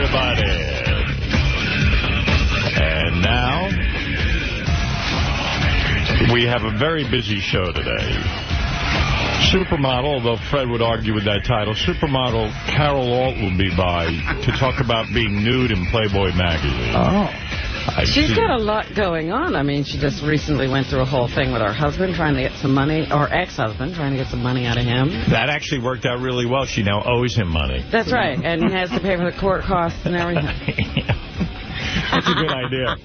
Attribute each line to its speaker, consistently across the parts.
Speaker 1: everybody. And now, we have a very busy show today. Supermodel, although Fred would argue with that title, supermodel Carol Alt will be by to talk about being nude in Playboy magazine.
Speaker 2: Oh.
Speaker 3: She's got a lot going on. I mean, she just recently went through a whole thing with her husband trying to get some money, or ex-husband trying to get some money out of him.
Speaker 1: That actually worked out really well. She now owes him money.
Speaker 3: That's right, and has to pay for the court costs and everything.
Speaker 1: That's a good idea.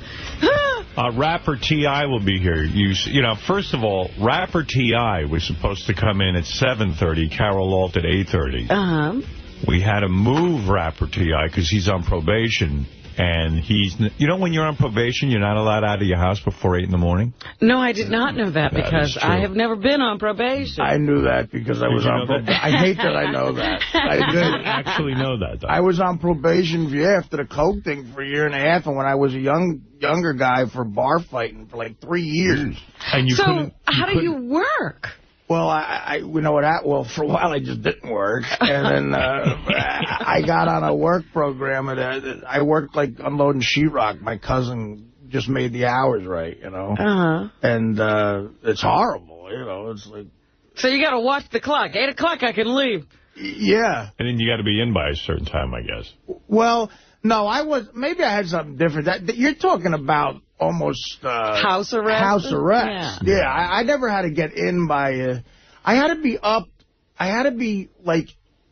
Speaker 1: Rapper T.I. will be here. You know, first of all, Rapper T.I. was supposed to come in at 7:30, Carol Alt at 8:30.
Speaker 3: Uh-huh.
Speaker 1: We had to move Rapper T.I. because he's on probation. And he's, you know, when you're on probation, you're not allowed out of your house before 8 in the morning?
Speaker 3: No, I did not know that because I have never been on probation.
Speaker 2: I knew that because I was on probation. I hate that I know that. I did
Speaker 1: actually know that, though.
Speaker 2: I was on probation after the coke thing for a year and a half, and when I was a younger guy for bar fighting for like 3 years.
Speaker 1: And you
Speaker 3: so how do you work?
Speaker 2: Well, you know what? Well, for a while I just didn't work, and then I got on a work program, and I worked like unloading sheetrock. My cousin just made the hours right, you know. And it's horrible, you know. It's like.
Speaker 3: So you got to watch the clock. 8 o'clock, I can leave.
Speaker 2: Yeah.
Speaker 1: And then you got to be in by a certain time, I guess.
Speaker 2: Well, no, maybe I had something different. You're talking about almost
Speaker 3: house arrest.
Speaker 2: House arrest. Yeah, I never had to get in by. I had to be up. I had to be like.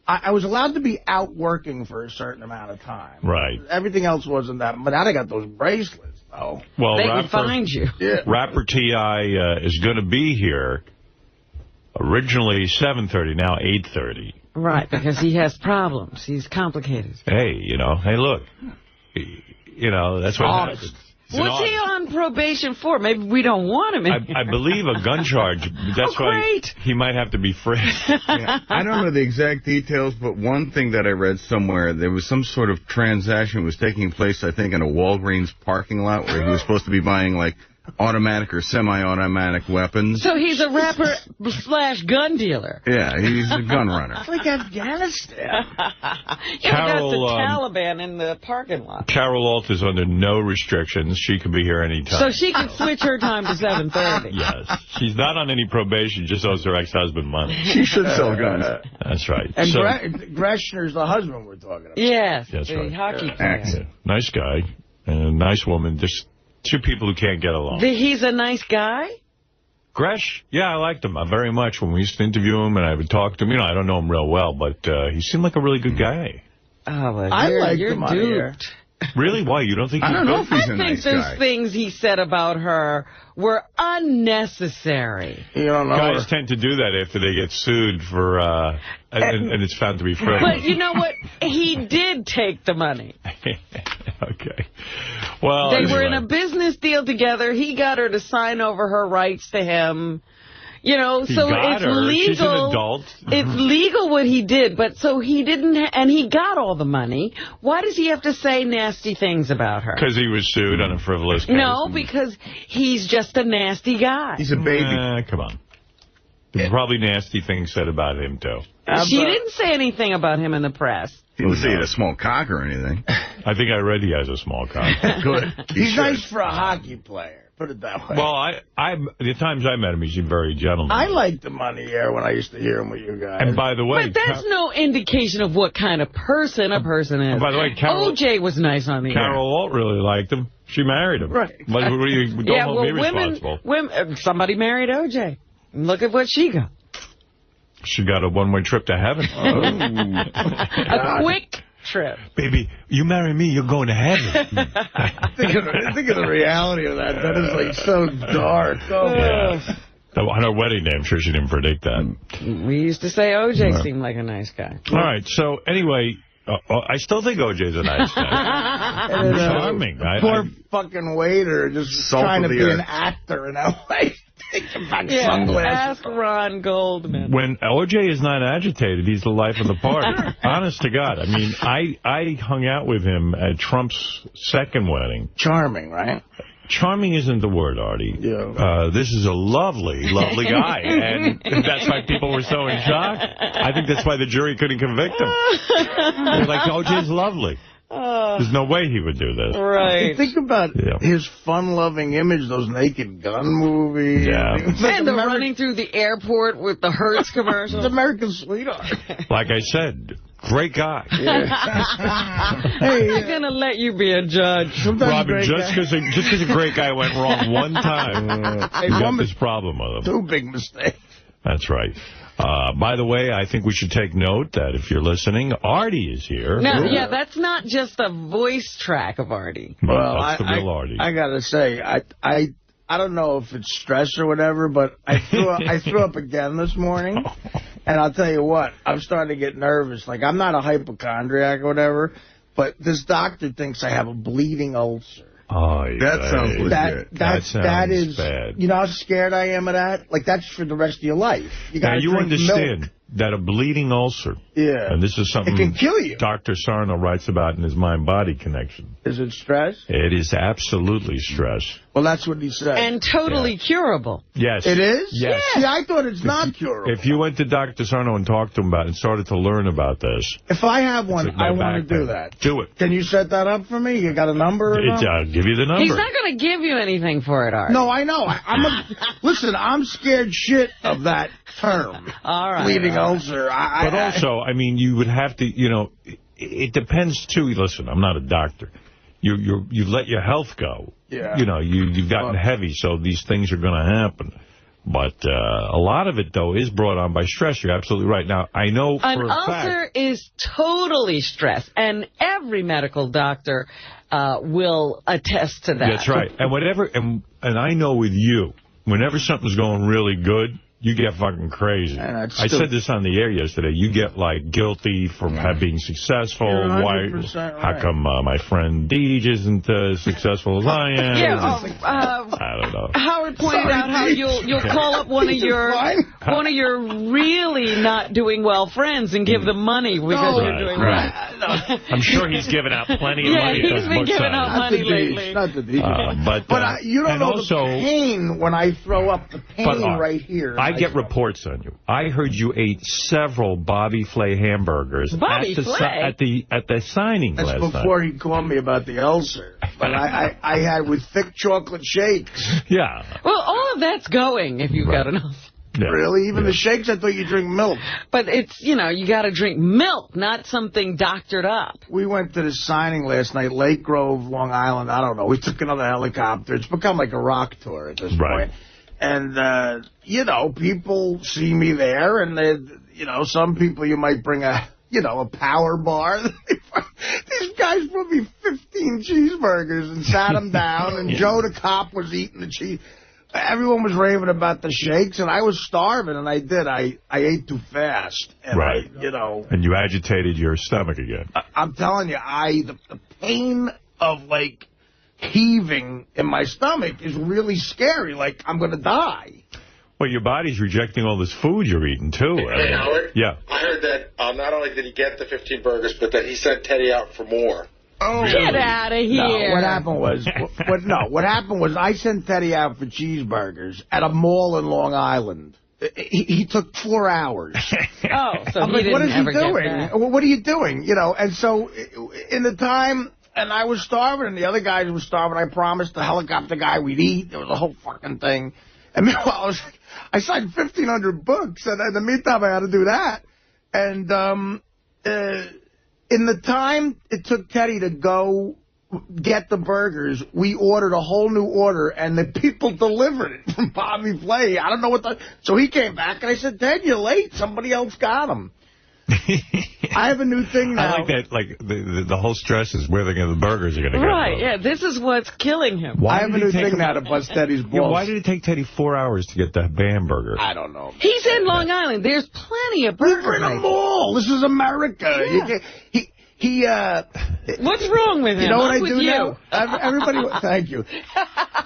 Speaker 2: I was allowed to be out working for a certain amount of time.
Speaker 1: Right.
Speaker 2: Everything else wasn't that. But now they got those bracelets, though.
Speaker 1: Well,
Speaker 3: they can find you.
Speaker 2: Yeah.
Speaker 1: Rapper T.I. is going to be here. Originally 7:30, now 8:30.
Speaker 3: Right, because he has problems. He's complicated.
Speaker 1: Hey, you know, hey, look. You know, that's what happens.
Speaker 3: What's he on probation for? Maybe we don't want him in
Speaker 1: I believe a gun charge. That's why he might have to be free.
Speaker 4: Yeah, I don't know the exact details, but one thing that I read somewhere, there was some sort of transaction that was taking place, I think, in a Walgreens parking lot where he was supposed to be buying, like, automatic or semi-automatic weapons.
Speaker 3: So he's a rapper / gun dealer.
Speaker 4: Yeah, he's a gun runner.
Speaker 2: It's like Afghanistan.
Speaker 3: Carol, that's the Taliban in the parking lot.
Speaker 1: Carol Alt is under no restrictions. She can be here anytime.
Speaker 3: So she can switch her time to 7:30.
Speaker 1: Yes. She's not on any probation, just owes her ex-husband money.
Speaker 4: She should sell guns.
Speaker 1: That's right.
Speaker 2: And Greshner's the husband we're talking about.
Speaker 3: Yes,
Speaker 1: that's
Speaker 3: the
Speaker 1: right.
Speaker 3: hockey player.
Speaker 1: Yeah. Nice guy and a nice woman. Just two people who can't get along.
Speaker 3: He's a nice guy?
Speaker 1: Gresh? Yeah, I liked him very much when we used to interview him and I would talk to him. You know, I don't know him real well, but he seemed like a really good guy.
Speaker 3: Oh, well,
Speaker 2: I like
Speaker 3: you're
Speaker 2: him on here.
Speaker 1: Really? Why? You don't think
Speaker 4: I don't know if he's a
Speaker 3: I
Speaker 4: nice
Speaker 3: think those
Speaker 4: guy.
Speaker 3: things he said about her were unnecessary.
Speaker 2: You don't know
Speaker 1: Guys tend to do that after they get sued for, and it's found to be frivolous.
Speaker 3: But you know what? He did take the money.
Speaker 1: Okay. Well,
Speaker 3: they were in a business deal together. He got her to sign over her rights to him. You know, so it's legal.
Speaker 1: She's an adult.
Speaker 3: It's legal what he did, but so he didn't, and he got all the money. Why does he have to say nasty things about her?
Speaker 1: Because he was sued on a frivolous case.
Speaker 3: No, because he's just a nasty guy.
Speaker 4: He's a baby.
Speaker 1: Come on. There's probably nasty things said about him, too.
Speaker 3: She didn't say anything about him in the press.
Speaker 4: He didn't say he had a small cock or anything.
Speaker 1: I think I read he has a small cock.
Speaker 4: Good.
Speaker 2: He's nice for a hockey player. Put it that way.
Speaker 1: Well, the times I met him, he's a very gentleman.
Speaker 2: I liked him on the air when I used to hear him with you guys.
Speaker 1: And by the way...
Speaker 3: But that's no indication of what kind of person a person is.
Speaker 1: And by the way,
Speaker 3: O.J. was nice on the air.
Speaker 1: Carol Alt really liked him. She married him.
Speaker 2: Right.
Speaker 1: Like, don't hold me responsible.
Speaker 3: Women, somebody married O.J. Look at what she got.
Speaker 1: She got a one-way trip to heaven.
Speaker 3: A quick trip.
Speaker 1: Baby, you marry me, you're going to heaven.
Speaker 2: Think of the reality of that. That is like so dark. Oh,
Speaker 1: yeah. On her wedding day, I'm sure she didn't predict that.
Speaker 3: We used to say O.J. seemed like a nice guy.
Speaker 1: All right, so anyway, I still think O.J.'s a nice guy. Charming.
Speaker 2: Poor fucking waiter just trying to be an actor in L.A.
Speaker 3: Ask Ron Goldman.
Speaker 1: When O.J. is not agitated, he's the life of the party. Honest to God. I mean, I hung out with him at Trump's second wedding.
Speaker 2: Charming, right?
Speaker 1: Charming isn't the word, Artie.
Speaker 2: Yeah.
Speaker 1: This is a lovely, lovely guy. And that's why people were so in shock. I think that's why the jury couldn't convict him. They're like, O.J.'s lovely. There's no way he would do this.
Speaker 3: Right.
Speaker 2: Think about his fun-loving image, those Naked Gun movies.
Speaker 1: Yeah.
Speaker 3: And the running through the airport with the Hertz commercials.
Speaker 2: It's American Sweetheart.
Speaker 1: Like I said, great guy.
Speaker 3: I'm not going to let you be a judge.
Speaker 1: Robin, just because a great guy went wrong one time, you got this problem with him.
Speaker 2: 2 big mistakes.
Speaker 1: That's right. By the way, I think we should take note that if you're listening, Artie is here.
Speaker 3: No, yeah, that's not just a voice track of Artie.
Speaker 1: Well, that's the real Artie.
Speaker 2: I got to say, I don't know if it's stress or whatever, but I threw up again this morning. And I'll tell you what, I'm starting to get nervous. Like, I'm not a hypochondriac or whatever, but this doctor thinks I have a bleeding ulcer.
Speaker 1: Oh,
Speaker 4: that sounds legit.
Speaker 1: That is bad.
Speaker 2: You know how scared I am of that? Like, that's for the rest of your life.
Speaker 1: Now, you understand that a bleeding ulcer, and this is something
Speaker 2: it can kill you.
Speaker 1: Dr. Sarno writes about in his Mind-Body Connection.
Speaker 2: Is it stress?
Speaker 1: It is absolutely stress.
Speaker 2: Well, that's what he said.
Speaker 3: And totally curable.
Speaker 1: Yes.
Speaker 2: It is?
Speaker 1: Yes.
Speaker 2: See, I thought it's not curable.
Speaker 1: If you went to Dr. Sarno and talked to him about it and started to learn about this.
Speaker 2: If I have one, I want to do that.
Speaker 1: Do it.
Speaker 2: Can you set that up for me? You got a number?
Speaker 1: I'll give you the number.
Speaker 3: He's not going to give you anything for it, Art.
Speaker 2: No, I know. Listen, I'm scared shit of that term.
Speaker 3: All right.
Speaker 2: Bleeding ulcer.
Speaker 1: But also, I mean, you would have to, you know, it depends, too. Listen, I'm not a doctor. You let your health go.
Speaker 2: Yeah.
Speaker 1: You know, you've gotten heavy, so these things are going to happen. But a lot of it, though, is brought on by stress. You're absolutely right. Now, I know for
Speaker 3: an ulcer is totally stress, and every medical doctor will attest to that.
Speaker 1: That's right. And I know with you, whenever something's going really good, you get fucking crazy. I said this on the air yesterday. You get, like, guilty for being successful. Why?
Speaker 2: Right.
Speaker 1: How come my friend Deej isn't as successful as I am?
Speaker 3: Yeah,
Speaker 1: I don't know.
Speaker 3: Howard pointed out how you'll call up one of your really not doing well friends and give them money because you're doing well.
Speaker 1: I'm sure he's given out plenty of money.
Speaker 3: Yeah, he's been giving out money lately.
Speaker 2: Not the Deej.
Speaker 1: But
Speaker 2: you don't know the pain when I throw up. The pain right here.
Speaker 1: I get reports on you. I heard you ate several Bobby Flay hamburgers at the signing last night.
Speaker 2: That's before he called me about the ulcer. But I had with thick chocolate shakes.
Speaker 1: Yeah.
Speaker 3: Well, all of that's going if you've got an ulcer.
Speaker 1: Yeah.
Speaker 2: Really? Even the shakes? I thought you drink milk.
Speaker 3: But it's, you know, you got to drink milk, not something doctored up.
Speaker 2: We went to the signing last night, Lake Grove, Long Island. I don't know. We took another helicopter. It's become like a rock tour at this point. And, you know, people see me there, and, you know, some people you might bring a power bar. These guys brought me 15 cheeseburgers and sat them down, and Joe the cop was eating the cheese. Everyone was raving about the shakes, and I was starving, and I did. I ate too fast. And and
Speaker 1: you agitated your stomach again.
Speaker 2: I'm telling you, the pain of, like, heaving in my stomach is really scary. Like, I'm going to die.
Speaker 1: Well, your body's rejecting all this food you're eating, too.
Speaker 5: Hey, Howard?
Speaker 1: Yeah.
Speaker 5: I heard that not only did he get the 15 burgers, but that he sent Teddy out for more.
Speaker 2: Oh,
Speaker 3: get out of here.
Speaker 2: No, what happened was I sent Teddy out for cheeseburgers at a mall in Long Island. He took 4 hours.
Speaker 3: Oh, so
Speaker 2: I'm
Speaker 3: he
Speaker 2: like,
Speaker 3: didn't
Speaker 2: what is he
Speaker 3: ever
Speaker 2: doing?
Speaker 3: get that.
Speaker 2: What are you doing? You know, and so in the time, and I was starving, and the other guys were starving. I promised the helicopter guy we'd eat. There was a whole fucking thing. And meanwhile, I signed 1,500 books, and in the meantime, I had to do that. And in the time it took Teddy to go get the burgers, we ordered a whole new order, and the people delivered it from Bobby Flay. I don't know what so he came back, and I said, Ted, you're late. Somebody else got them. I have a new thing now.
Speaker 1: I like that, like, the whole stress is where the burgers are going to go.
Speaker 3: Right, yeah, this is what's killing him.
Speaker 2: I have a new thing now to bust Teddy's balls.
Speaker 1: Yeah, why did it take Teddy 4 hours to get the hamburger?
Speaker 2: I don't know.
Speaker 3: He's in Long Island. There's plenty of burgers.
Speaker 2: We're in a mall. This is America.
Speaker 3: Yeah. What's wrong with him?
Speaker 2: You know what
Speaker 3: I'm
Speaker 2: I do now? Everybody, thank you.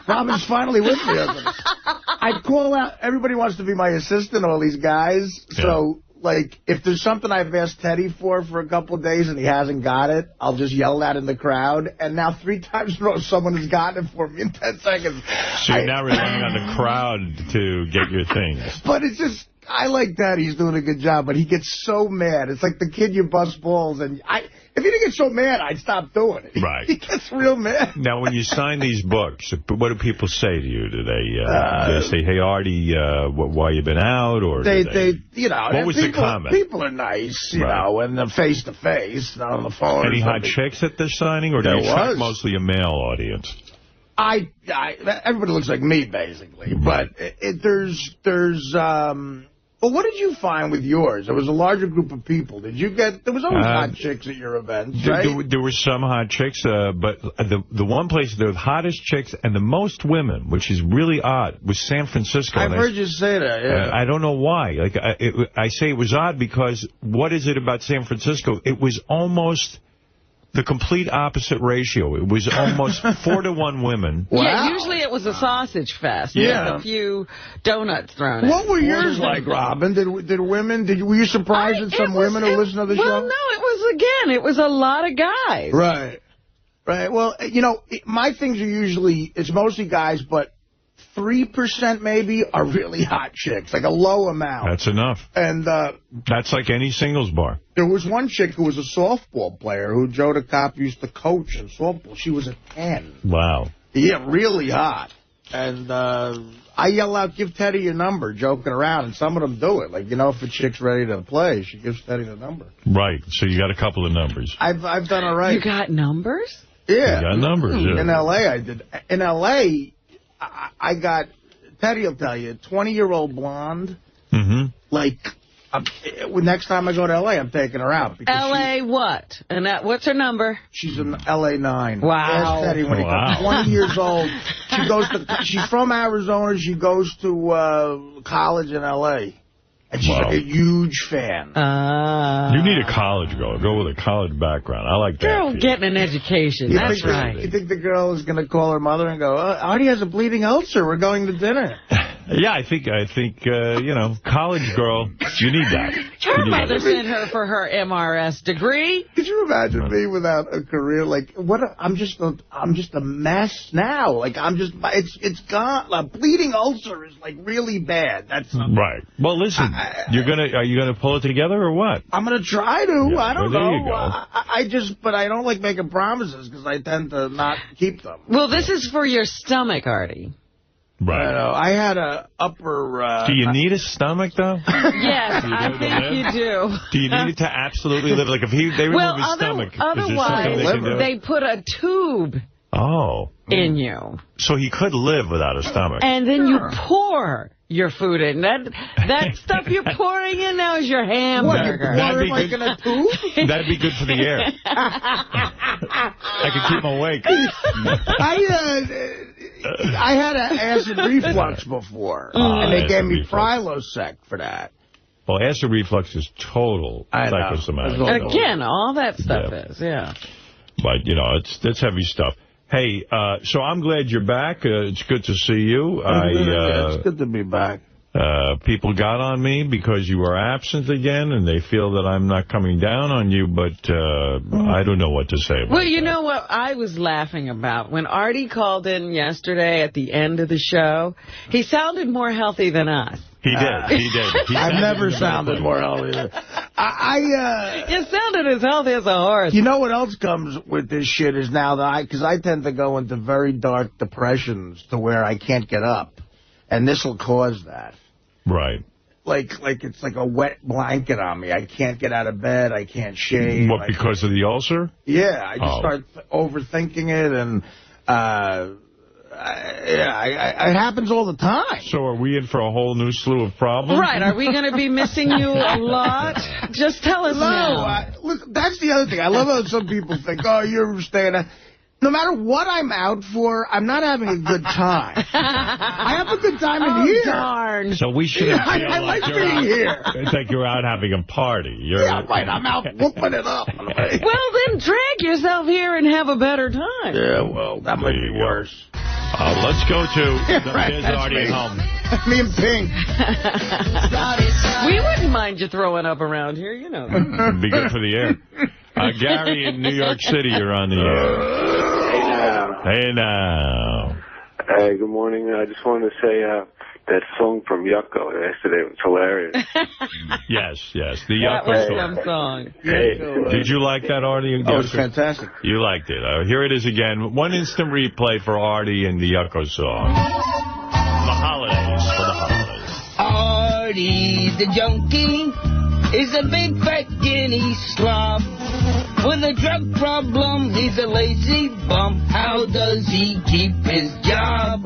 Speaker 2: Robin's finally with me on this. I call out, everybody wants to be my assistant, all these guys. So, like, if there's something I've asked Teddy for a couple of days and he hasn't got it, I'll just yell that in the crowd. And now 3 times in a row, someone has gotten it for me in 10 seconds.
Speaker 1: So you're now relying on the crowd to get your things.
Speaker 2: But it's just, I like that he's doing a good job, but he gets so mad. It's like the kid you bust balls. And if he didn't get so mad, I'd stop doing it.
Speaker 1: Right.
Speaker 2: He gets real mad.
Speaker 1: Now, when you sign these books, what do people say to you? Do they say, "Hey, Artie, why you been out?" Or
Speaker 2: they you know,
Speaker 1: what was the comment?
Speaker 2: People are nice, you know, when they're face to face, not on the phone.
Speaker 1: Any hot chicks at the signing, or do you attract mostly a male audience?
Speaker 2: Everybody looks like me, basically. But well, what did you find with yours? There was a larger group of people. Did you get... There was always hot chicks at your events, right?
Speaker 1: There were some hot chicks, but the one place, the hottest chicks and the most women, which is really odd, was San Francisco.
Speaker 2: I've heard you say that, yeah.
Speaker 1: I don't know why. Like I say it was odd because what is it about San Francisco? It was almost... the complete opposite ratio. It was almost 4-to-1 women.
Speaker 3: Wow. Yeah, usually it was a sausage fest.
Speaker 2: Yeah.
Speaker 3: With a few donuts thrown in.
Speaker 2: What were yours like, Robin? Were you surprised at some women who listened to the show?
Speaker 3: Well, no, it was a lot of guys.
Speaker 2: Right. Right. Well, you know, my things are usually, it's mostly guys, but 3% maybe are really hot chicks, like a low amount.
Speaker 1: That's enough.
Speaker 2: And
Speaker 1: that's like any singles bar.
Speaker 2: There was one chick who was a softball player who Joe the Cop used to coach in softball. She was a 10.
Speaker 1: Wow.
Speaker 2: Yeah, really hot. And I yell out, "Give Teddy your number," joking around, and some of them do it. Like, you know, if a chick's ready to play, she gives Teddy the number.
Speaker 1: Right. So you got a couple of numbers.
Speaker 2: I've done all right.
Speaker 3: You got numbers?
Speaker 2: Yeah.
Speaker 1: You got numbers, yeah.
Speaker 2: In L.A. I did. In L.A., I got, Teddy will tell you, 20-year-old blonde. Mm-hmm. Like, next time I go to L.A., I'm taking her out.
Speaker 3: L.A. what? And what's her number?
Speaker 2: She's in L.A. 9.
Speaker 3: Wow.
Speaker 2: Ask Teddy when he comes. 20 years old. She's from Arizona. She goes to college in L.A. And she's like a huge fan.
Speaker 1: You need a college girl. Go with a college background. I like that.
Speaker 3: Girl getting an education. That's right.
Speaker 2: You think the girl is going to call her mother and go, "Artie has a bleeding ulcer. We're going to dinner."
Speaker 1: Yeah, I think you know, college girl, you need that.
Speaker 3: Her mother sent her for her MRS degree.
Speaker 2: Could you imagine me without a career? Like, I'm just a mess now. Like, it's gone. A bleeding ulcer is like really bad. That's
Speaker 1: right. Well, listen, are you gonna pull it together or what?
Speaker 2: I'm gonna try to. Yeah, I don't know.
Speaker 1: There you go.
Speaker 2: But I don't like making promises because I tend to not keep them.
Speaker 3: Well, this is for your stomach, Artie.
Speaker 1: Right.
Speaker 2: I had a upper...
Speaker 1: do you need a stomach, though?
Speaker 3: Yes, I think you do.
Speaker 1: Do you need it to absolutely live? Like, if they remove his stomach,
Speaker 3: otherwise, they put a tube in you.
Speaker 1: So he could live without a stomach.
Speaker 3: And then you pour your food in. That stuff you're pouring in now is your hamburger.
Speaker 2: That'd be like in a tube?
Speaker 1: That'd be good for the air. I could keep him awake.
Speaker 2: I had an acid reflux before, and they gave me Prilosec for that.
Speaker 1: Well, acid reflux is total psychosomatic.
Speaker 3: Again, all that stuff is, yeah.
Speaker 1: But, you know, it's heavy stuff. Hey, so I'm glad you're back. It's good to see you.
Speaker 2: It's good to be back.
Speaker 1: People got on me because you were absent again, and they feel that I'm not coming down on you, but I don't know what to say about
Speaker 3: Well, you know what I was laughing about? When Artie called in yesterday at the end of the show, he sounded more healthy than us.
Speaker 1: He did.
Speaker 2: I've never sounded more healthy than
Speaker 3: You sounded as healthy as a horse.
Speaker 2: You know what else comes with this shit is now that because I tend to go into very dark depressions to where I can't get up. And this will cause that.
Speaker 1: Right.
Speaker 2: Like it's like a wet blanket on me. I can't get out of bed. I can't shave.
Speaker 1: What, because of the ulcer?
Speaker 2: Yeah, I just start overthinking it, and it happens all the time.
Speaker 1: So are we in for a whole new slew of problems?
Speaker 3: Right. Are we going to be missing you a lot? Just tell us now.
Speaker 2: Look, that's the other thing. I love how some people think, oh, you're staying at... No matter what I'm out for, I'm not having a good time. I have a good time in here.
Speaker 3: Darn.
Speaker 1: So we shouldn't feel
Speaker 2: I like being here.
Speaker 1: It's like you're out having a party.
Speaker 2: Yeah, right. I'm out whooping it up.
Speaker 3: Well, then drag yourself here and have a better time.
Speaker 2: Yeah, well, that might be worse.
Speaker 1: Let's go to there's Artie at home.
Speaker 2: Me and Pink.
Speaker 3: We wouldn't mind you throwing up around here, you know.
Speaker 1: Be good for the air. Gary in New York City, you're on the air.
Speaker 6: Hey now.
Speaker 1: Hey now.
Speaker 6: Hey, good morning. I just wanted to say that song from Yucko yesterday. It was hilarious.
Speaker 1: Yes. The
Speaker 3: That
Speaker 1: Yucko
Speaker 3: was
Speaker 1: song.
Speaker 3: some song.
Speaker 1: Did you like that, Artie?
Speaker 2: Oh, it was fantastic.
Speaker 1: You liked it. Here it is again. One instant replay for Artie and the Yucko song. The holidays, for the holidays.
Speaker 7: Artie the junkie is a big fat guinea slob. With a drug problem, he's a lazy bum. How does he keep his job?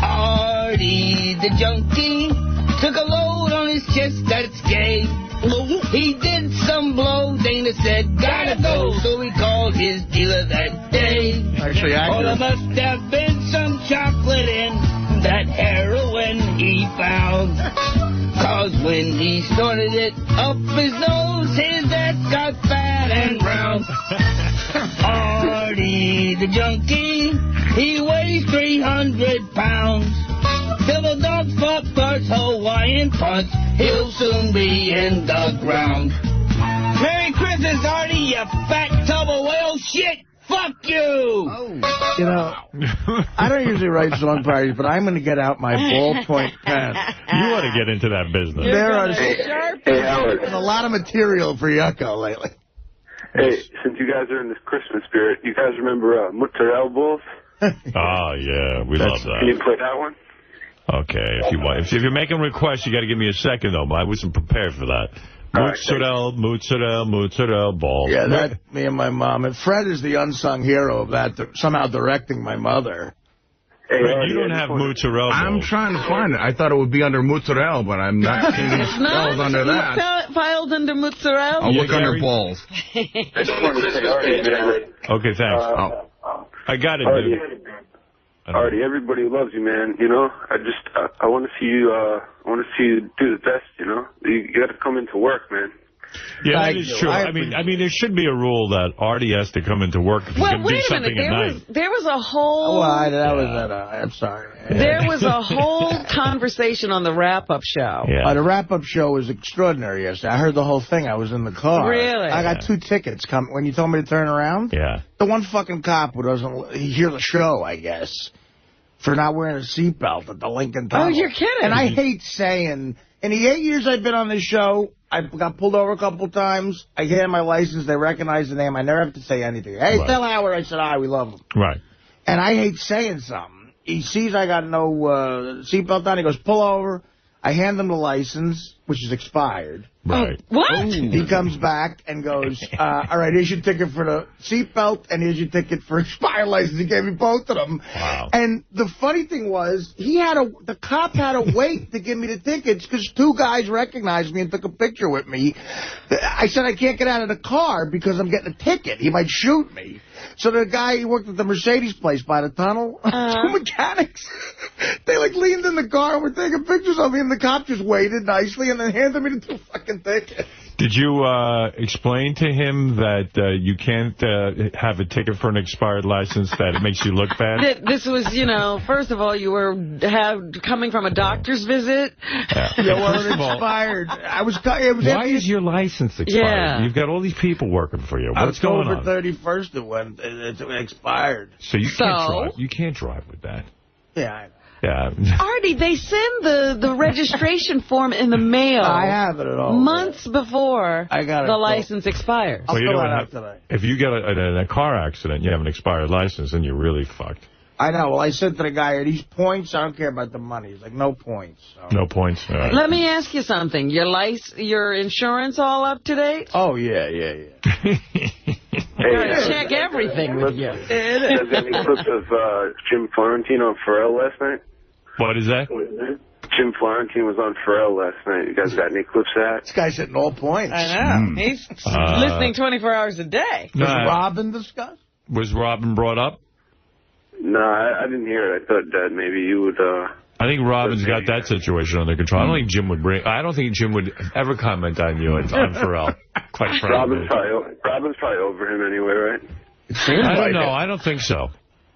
Speaker 7: Artie the junkie took a load on his chest that's gay. He did some blow, Dana said, gotta go. So he called his dealer that day.
Speaker 2: Actually,
Speaker 7: Oh, there must have been some chocolate in that heroin he found. Cause when he snorted it up his nose, his ass got fat and round. Artie the junkie, he weighs 300 pounds. Till the dog fuck starts Hawaiian punch, he'll soon be in the ground. Merry Christmas, Artie, you fat tub of whale shit! Fuck you!
Speaker 2: You know, I don't usually write song parodies, but I'm going to get out my ballpoint pen.
Speaker 1: You want to get into that business.
Speaker 2: There's a lot of material for Yucko lately.
Speaker 6: Hey, since you guys are in this Christmas spirit, you guys remember Mozzarella Balls?
Speaker 1: Oh, yeah, we love that.
Speaker 6: Can you play that one?
Speaker 1: Okay, if you want. If you're making requests, you got to give me a second, though. I wasn't prepared for that. Mozzarella ball.
Speaker 2: Yeah, that, me and my mom. And Fred is the unsung hero of that, somehow directing my mother.
Speaker 6: Hey,
Speaker 1: Fred, you don't have mozzarella.
Speaker 4: I'm trying to find it. I thought it would be under mozzarella, but I'm not seeing it spelled under that.
Speaker 3: Filed under mozzarella?
Speaker 4: I'll look under balls.
Speaker 6: I just wanted to say, Artie, man.
Speaker 1: Okay, thanks. I got it, dude.
Speaker 6: Artie, everybody loves you, man. You know, I want to see you. I want to see you do the best. You know, you got to come into work, man.
Speaker 1: Yeah, that is true. I mean, there should be a rule that Artie has to come into work if he's going to do something at night.
Speaker 3: There was a whole...
Speaker 2: I'm sorry.
Speaker 3: There was a whole conversation on the wrap-up show.
Speaker 2: Yeah. The wrap-up show was extraordinary yesterday. I heard the whole thing. I was in the car.
Speaker 3: Really?
Speaker 2: I got 2 tickets. When you told me to turn around, the one fucking cop who doesn't hear the show, I guess, for not wearing a seatbelt at the Lincoln Tunnel.
Speaker 3: Oh, you're kidding.
Speaker 2: And I hate saying, in the 8 years I've been on this show, I got pulled over a couple times. I had my license. They recognize the name. I never have to say anything. Hey, Phil Howard. I said, hi, we love him.
Speaker 1: Right.
Speaker 2: And I hate saying something. He sees I got no seatbelt on. He goes, pull over. I hand him the license, which is expired.
Speaker 1: Right.
Speaker 3: What?
Speaker 2: He comes back and goes, all right, here's your ticket for the seatbelt, and here's your ticket for expired license. He gave me both of them.
Speaker 1: Wow.
Speaker 2: And the funny thing was, the cop had to wait to give me the tickets because 2 guys recognized me and took a picture with me. I said I can't get out of the car because I'm getting a ticket. He might shoot me. So the guy, he worked at the Mercedes place by the tunnel. 2 mechanics. They leaned in the car and were taking pictures of me, and the cop just waited nicely and then handed me the 2 fucking tickets.
Speaker 1: Did you explain to him that you can't have a ticket for an expired license, that it makes you look bad?
Speaker 3: This was, first of all, you were coming from a doctor's visit.
Speaker 2: Well, it expired.
Speaker 1: Why is your license expired?
Speaker 3: Yeah.
Speaker 1: You've got all these people working for you. What's going on?
Speaker 2: October 31st it expired.
Speaker 1: So you can't drive. You can't drive with that.
Speaker 2: Yeah, I know.
Speaker 1: Yeah.
Speaker 3: Artie, they send the registration form in the mail.
Speaker 2: I have it at all.
Speaker 3: Months before the license expires.
Speaker 2: I'll fill it out today.
Speaker 1: If you get in a car accident, you have an expired license, then you're really fucked.
Speaker 2: I know. Well, I said to the guy, are these points? I don't care about the money. He's like, no points. So.
Speaker 1: No points? All right.
Speaker 3: Let me ask you something. Your insurance all up to date?
Speaker 2: Oh, yeah.
Speaker 3: Check everything with you.
Speaker 6: There's any clips of Jim Florentine on Pharrell last night?
Speaker 1: What is that?
Speaker 6: Jim Florentine was on Pharrell last night. You guys got any clips of that?
Speaker 2: This guy's hitting all points.
Speaker 3: I know. He's listening 24 hours a day.
Speaker 2: Was Robin discussed?
Speaker 1: Was Robin brought up?
Speaker 6: No, I didn't hear it. I thought that maybe you would...
Speaker 1: I think Robin's got that situation under control. I don't think Jim would ever comment on you on Pharrell. Quite frankly.
Speaker 6: Robin's probably over him anyway, right?
Speaker 1: I don't know. I don't think so.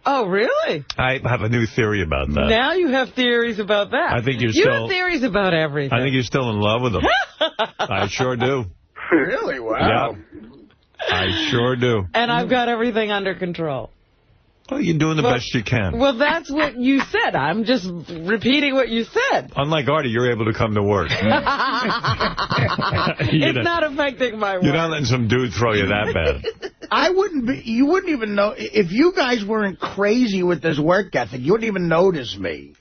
Speaker 3: Oh, really?
Speaker 1: I have a new theory about that.
Speaker 3: Now you have theories about that.
Speaker 1: I think
Speaker 3: you have theories about everything.
Speaker 1: I think you're still in love with him. I sure do.
Speaker 2: Really? Wow.
Speaker 1: Yeah. I sure do.
Speaker 3: And I've got everything under control.
Speaker 1: Well, you're doing the best you can.
Speaker 3: Well, that's what you said. I'm just repeating what you said.
Speaker 1: Unlike Artie, you're able to come to work.
Speaker 3: It's not affecting my work.
Speaker 1: You're not letting some dude throw you that bad.
Speaker 2: You wouldn't even know, if you guys weren't crazy with this work ethic, you wouldn't even notice me.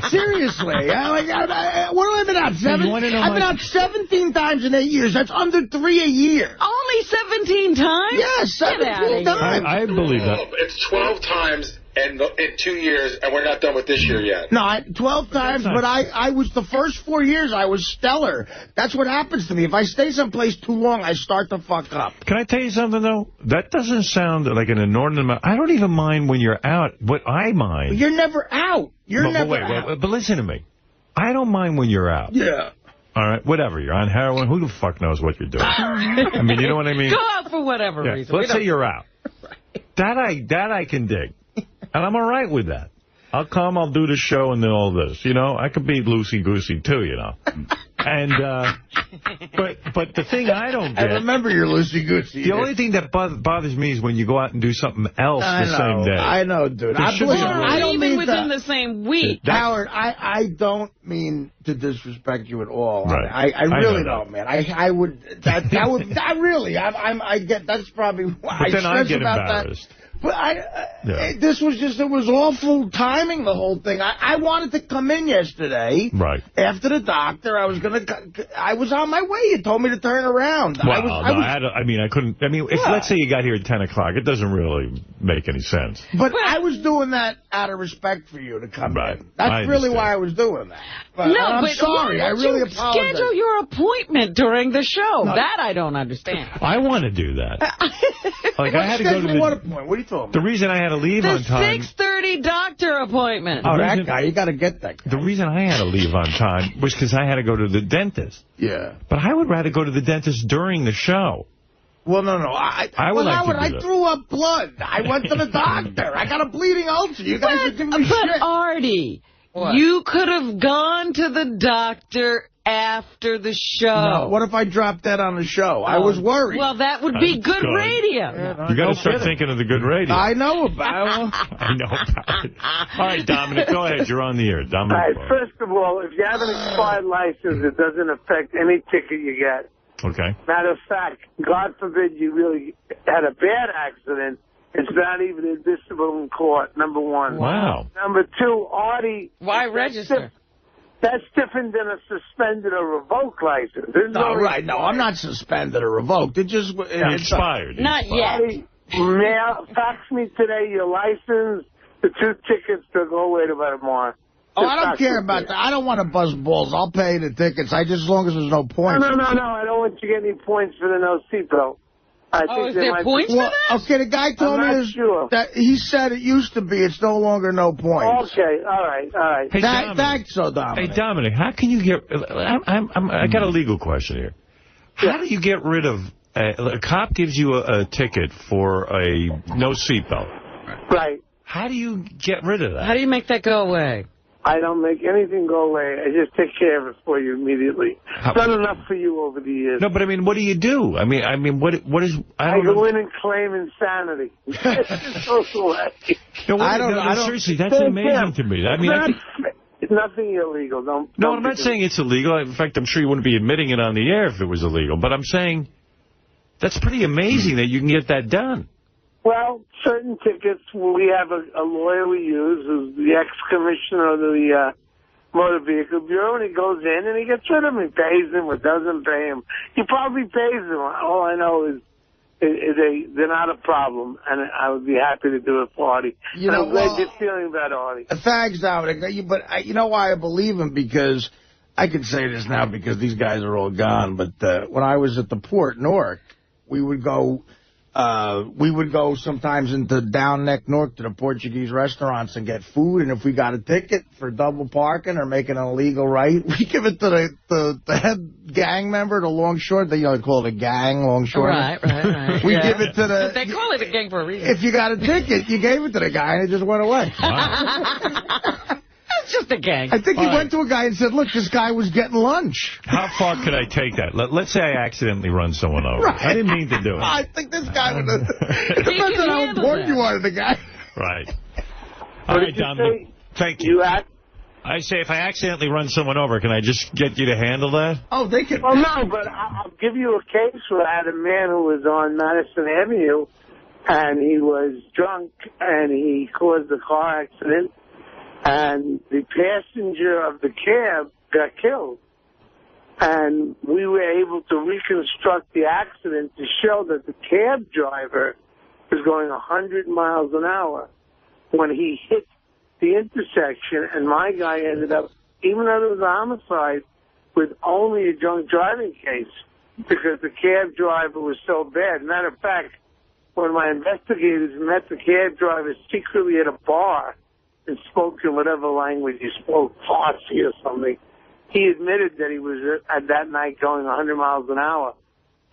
Speaker 2: Seriously. What have I been out? I've been out 17 times in 8 years. That's under 3 a year.
Speaker 3: Only 17 times?
Speaker 2: Yes, 17 times.
Speaker 1: I believe that.
Speaker 5: It's 12 times in 2 years, and we're not done with this year yet.
Speaker 2: No, 12 times, but I was, the first 4 years, I was stellar. That's what happens to me. If I stay someplace too long, I start to fuck up.
Speaker 1: Can I tell you something, though? That doesn't sound like an inordinate amount. I don't even mind when you're out. What I mind...
Speaker 2: But you're never out. You're never out.
Speaker 1: But listen to me. I don't mind when you're out.
Speaker 2: Yeah.
Speaker 1: All right, whatever. You're on heroin. Who the fuck knows what you're doing? I mean, you know what I mean?
Speaker 3: Go out for whatever reason.
Speaker 1: Let's say you're out. That I can dig. And I'm all right with that. I'll come, I'll do the show, and then all this. You know, I could be loosey-goosey, too, you know. And, but the thing I don't get...
Speaker 2: I remember you're loosey-goosey.
Speaker 1: The only thing that bothers me is when you go out and do something else the same day.
Speaker 2: I know, dude.
Speaker 3: I don't even within the same week.
Speaker 2: Howard, I don't mean to disrespect you at all.
Speaker 1: Right.
Speaker 2: I really don't, man. I would... That would... That really... I get... That's probably why
Speaker 1: but then I get
Speaker 2: about
Speaker 1: embarrassed.
Speaker 2: That. But this was just, it was awful timing, the whole thing. I wanted to come in yesterday.
Speaker 1: Right.
Speaker 2: After the doctor, I was on my way. You told me to turn around.
Speaker 1: Well, I couldn't, let's say you got here at 10 o'clock, it doesn't really make any sense.
Speaker 2: But I was doing that out of respect for you to come in. That's really why I was doing that. But I'm sorry. I really apologize.
Speaker 3: Schedule your appointment during the show. No. That I don't understand.
Speaker 1: I want to do that. I had to go to
Speaker 2: what appointment? What are you talking about?
Speaker 1: The reason I had to leave on time...
Speaker 3: The 6:30 doctor appointment.
Speaker 2: Oh, that guy. You got to get that guy.
Speaker 1: The reason I had to leave on time was because I had to go to the dentist.
Speaker 2: Yeah.
Speaker 1: But I would rather go to the dentist during the show.
Speaker 2: Well, no. I threw up blood. I went to the doctor. I got a bleeding ulcer. You guys are giving me shit.
Speaker 3: But, Artie, you could have gone to the doctor after the show.
Speaker 2: No, what if I dropped that on the show? I was worried.
Speaker 3: Well, that would be good radio.
Speaker 1: Yeah, you got to start thinking of the good radio.
Speaker 2: I know about it.
Speaker 1: I know about it. All right, Dominic, go ahead. You're on the air. Dominic.
Speaker 8: All right, first of all, if you have an expired license, it doesn't affect any ticket you get.
Speaker 1: Okay.
Speaker 8: Matter of fact, God forbid you really had a bad accident, it's not even admissible in court, number one.
Speaker 1: Wow.
Speaker 8: Number two, Artie...
Speaker 3: Why register?
Speaker 8: That's different than a suspended or revoked license.
Speaker 2: No, I'm not suspended or revoked. It just...
Speaker 1: It's expired.
Speaker 3: Not yet.
Speaker 8: Fax me today your license, the 2 tickets to go away to tomorrow.
Speaker 2: Oh, I don't care about that. I don't want to buzz balls. I'll pay the tickets. As long as there's no points.
Speaker 8: No. I don't want you to get any points for the no seatbelt.
Speaker 3: Is there points for that?
Speaker 2: Okay, the guy told me that he said it used to be. It's no longer no points.
Speaker 8: Okay, all right.
Speaker 1: Hey,
Speaker 2: Thanks, Dominic.
Speaker 1: Hey, Dominic, how can you get... I got a legal question here. How do you get rid of... a cop gives you a ticket for a no seatbelt.
Speaker 8: Right.
Speaker 1: How do you get rid of that?
Speaker 3: How do you make that go away?
Speaker 8: I don't make anything go away. I just take care of it for you immediately. I've done enough for you over the years.
Speaker 1: No, but what do you do? I mean, what is... I
Speaker 8: go in and claim insanity.
Speaker 1: Seriously, that's amazing to me.
Speaker 8: It's nothing illegal.
Speaker 1: No, I'm not saying it's illegal. In fact, I'm sure you wouldn't be admitting it on the air if it was illegal. But I'm saying that's pretty amazing that you can get that done.
Speaker 8: Well, certain tickets, we have a lawyer we use who's the ex-commissioner of the Motor Vehicle Bureau, and he goes in and he gets rid of him. He pays him or doesn't pay him. He probably pays him. All I know is they're not a problem, and I would be happy to do it for Artie. I'm glad you're feeling about Artie.
Speaker 2: Thanks, Dominic. But you know why I believe him? Because I can say this now because these guys are all gone, but when I was at the port, Newark, we would go sometimes into Down Neck Newark to the Portuguese restaurants and get food, and if we got a ticket for double parking or making an illegal right, we give it to the head gang member, the longshore. They call it a gang, longshore.
Speaker 3: Right.
Speaker 2: We give it to the...
Speaker 3: They call it a gang for a reason.
Speaker 2: If you got a ticket, you gave it to the guy, and it just went away.
Speaker 1: Wow.
Speaker 3: it's just a gang.
Speaker 2: I think he went to a guy and said, look, this guy was getting lunch.
Speaker 1: How far could I take that? Let's say I accidentally run someone over.
Speaker 2: Right.
Speaker 1: I didn't mean to do it.
Speaker 2: I think this guy would have... It depends on how important you are to the guy.
Speaker 1: Right. All right, Dominic. Thank you. I say if I accidentally run someone over, can I just get you to handle that?
Speaker 2: Oh, they can.
Speaker 8: Well, no, but I'll give you a case where I had a man who was on Madison Avenue, and he was drunk, and he caused a car accident, and the passenger of the cab got killed. And we were able to reconstruct the accident to show that the cab driver was going 100 miles an hour when he hit the intersection, and my guy ended up, even though it was a homicide, with only a drunk driving case because the cab driver was so bad. Matter of fact, one of my investigators met the cab driver secretly at a bar and spoke in whatever language he spoke, Farsi or something. He admitted that he was at that night going 100 miles an hour.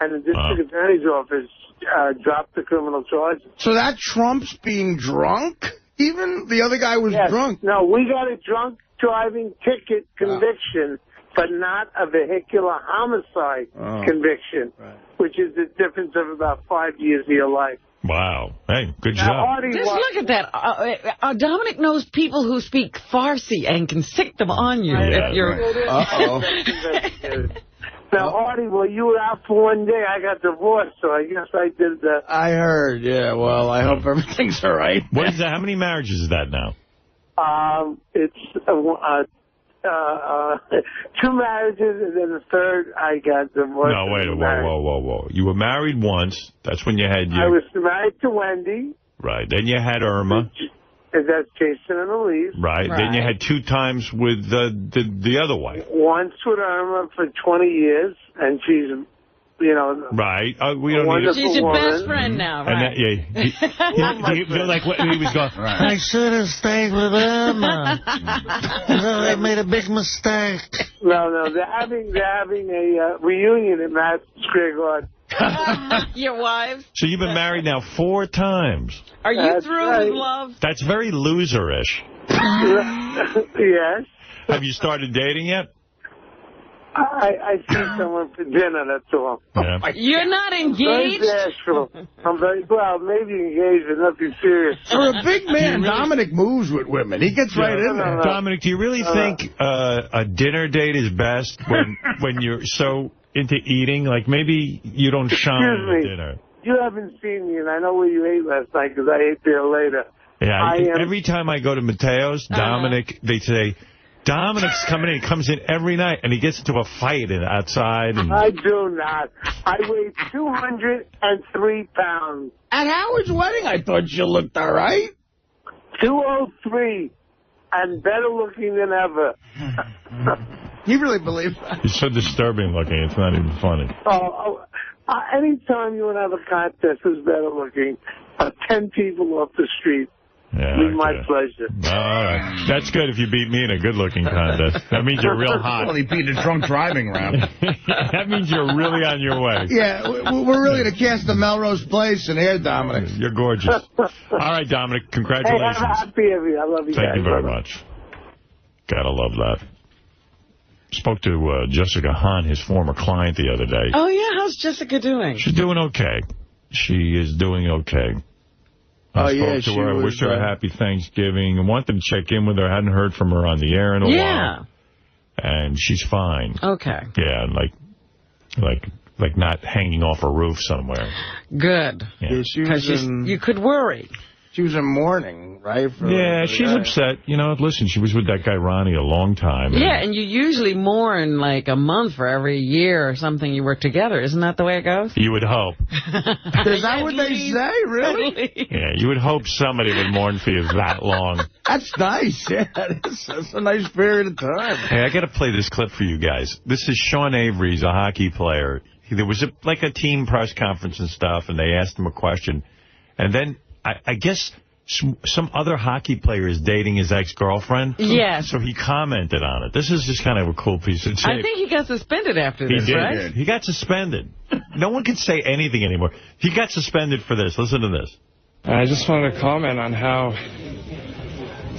Speaker 8: And the district attorney's office dropped the criminal charges.
Speaker 2: So that trumps being drunk? Even the other guy was drunk.
Speaker 8: No, we got a drunk driving ticket conviction, but not a vehicular homicide conviction, which is the difference of about 5 years of your life.
Speaker 1: Wow. Hey, good job.
Speaker 8: Artie,
Speaker 3: just look at that. Dominic knows people who speak Farsi and can sick them on you. If you're...
Speaker 8: Now, Artie, well, you were out for one day. I got divorced, so I guess I did that.
Speaker 2: I heard, yeah. Well, I hope everything's all right.
Speaker 1: What is that? How many marriages is that now?
Speaker 8: It's 2 marriages, and then the third, I got divorced.
Speaker 1: No, wait, whoa. You were married once. That's when you had your...
Speaker 8: I was married to Wendy.
Speaker 1: Right. Then you had Irma.
Speaker 8: And that's Jason and Elise.
Speaker 1: Right. Then you had 2 times with the other wife.
Speaker 8: Once with Irma for 20 years, and she's, you know...
Speaker 1: Right. We don't need
Speaker 3: She's your best friend now, right?
Speaker 1: And that, he was going,
Speaker 9: I should have stayed with Irma. I made a big mistake.
Speaker 8: No, they're having a reunion at Madison Square Garden.
Speaker 3: Your wives?
Speaker 1: So you've been married now 4 times.
Speaker 3: Are you through with love?
Speaker 1: That's very loserish.
Speaker 8: Yes.
Speaker 1: Have you started dating yet?
Speaker 8: I see someone for dinner, that's all.
Speaker 1: Yeah.
Speaker 3: You're not engaged?
Speaker 8: Very bashful. I'm very, well, maybe engaged, but nothing serious.
Speaker 2: For a big man, Dominic moves with women. He gets right in there.
Speaker 1: Dominic, do you really think a dinner date is best when you're so into eating? Like, maybe you don't shine at dinner.
Speaker 8: You haven't seen me, and I know where you ate last night because I ate there later.
Speaker 1: Yeah, every time I go to Mateo's, Dominic, they say, Dominic's coming in. He comes in every night, and he gets into a fight outside. And...
Speaker 8: I do not. I weigh 203 pounds.
Speaker 2: At Howard's wedding, I thought you looked all right.
Speaker 8: 203, and better looking than ever.
Speaker 2: You really believe that?
Speaker 1: He's so disturbing looking, it's not even funny.
Speaker 8: Anytime you want to have a contest who's better looking, 10 people off the street.
Speaker 1: Yeah,
Speaker 8: be my pleasure.
Speaker 1: All right. That's good if you beat me in a good-looking contest. That means you're real hot.
Speaker 4: Well, he beat a drunk driving rap.
Speaker 1: That means you're really on your way.
Speaker 2: Yeah, we're really going to cast the Melrose Place in here, Dominic.
Speaker 1: You're gorgeous. All right, Dominic, congratulations.
Speaker 8: Hey, I'm happy of you. I love you guys.
Speaker 1: Thank you very much. Gotta love that. Spoke to Jessica Hahn, his former client, the other day.
Speaker 3: Oh, yeah? How's Jessica doing?
Speaker 1: She's doing okay. She is doing okay. I spoke to her. I wished her a happy Thanksgiving. I wanted to check in with her. I hadn't heard from her on the air in a while. And she's fine.
Speaker 3: Okay.
Speaker 1: Yeah, like not hanging off a roof somewhere.
Speaker 3: Good. Because you could worry.
Speaker 2: She was in mourning, right?
Speaker 1: She's upset. You know, listen, she was with that guy Ronnie a long time.
Speaker 3: Yeah, and you usually mourn like a month for every year or something you work together. Isn't that the way it goes?
Speaker 1: You would hope.
Speaker 2: Is that what they say, really?
Speaker 1: Yeah, you would hope somebody would mourn for you that long.
Speaker 2: That's nice. Yeah, that's a nice period of time.
Speaker 1: Hey, I got to play this clip for you guys. This is Sean Avery's a hockey player. There was like a team press conference and stuff, and they asked him a question. And then I guess some other hockey player is dating his ex-girlfriend.
Speaker 3: Yes.
Speaker 1: So he commented on it. This is just kind of a cool piece of tape.
Speaker 3: I think he got suspended after this, right?
Speaker 1: He got suspended. No one can say anything anymore. He got suspended for this. Listen to this.
Speaker 10: I just wanted to comment on how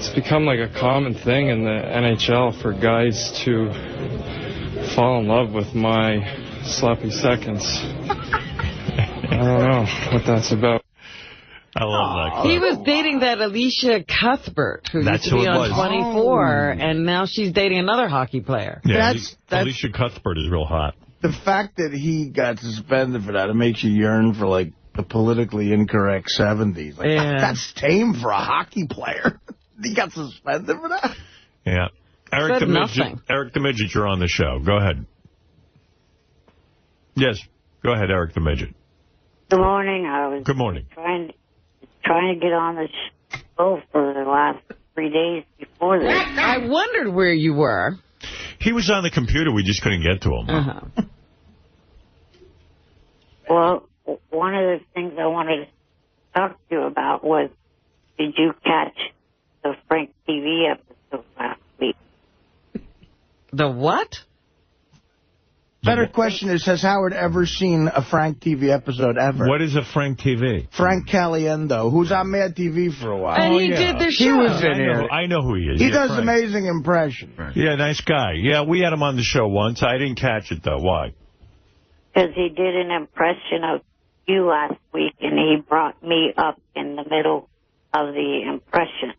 Speaker 10: It's become like a common thing in the NHL for guys to fall in love with my sloppy seconds. I don't know what that's about.
Speaker 1: I love that clip.
Speaker 3: He was dating that Alicia Cuthbert, who used to be on 24, and now she's dating another hockey player.
Speaker 1: Yeah, Alicia Cuthbert is real hot.
Speaker 2: The fact that he got suspended for that, it makes you yearn for, like, the politically incorrect 70s. Like, that's tame for a hockey player. He got suspended for that?
Speaker 1: Yeah. Eric the Midget, you're on the show. Go ahead. Yes. Go ahead, Eric the Midget.
Speaker 11: Good morning. I was
Speaker 1: Good morning.
Speaker 11: trying to get on the show for the last 3 days before this.
Speaker 3: I wondered where you were.
Speaker 1: He was on the computer. We just couldn't get to him.
Speaker 11: Well, one of the things I wanted to talk to you about was, did you catch the Frank TV episode last week?
Speaker 3: The what?
Speaker 2: Better question is, has Howard ever seen a Frank TV episode ever?
Speaker 1: What is a Frank TV?
Speaker 2: Frank Caliendo, who's on Mad TV for a while.
Speaker 3: And he did the show.
Speaker 2: He was in here.
Speaker 1: I know who he is.
Speaker 2: He does amazing impressions.
Speaker 1: Yeah, nice guy. Yeah, we had him on the show once. I didn't catch it, though. Why?
Speaker 11: Because he did an impression of you last week, and he brought me up in the middle of the impression.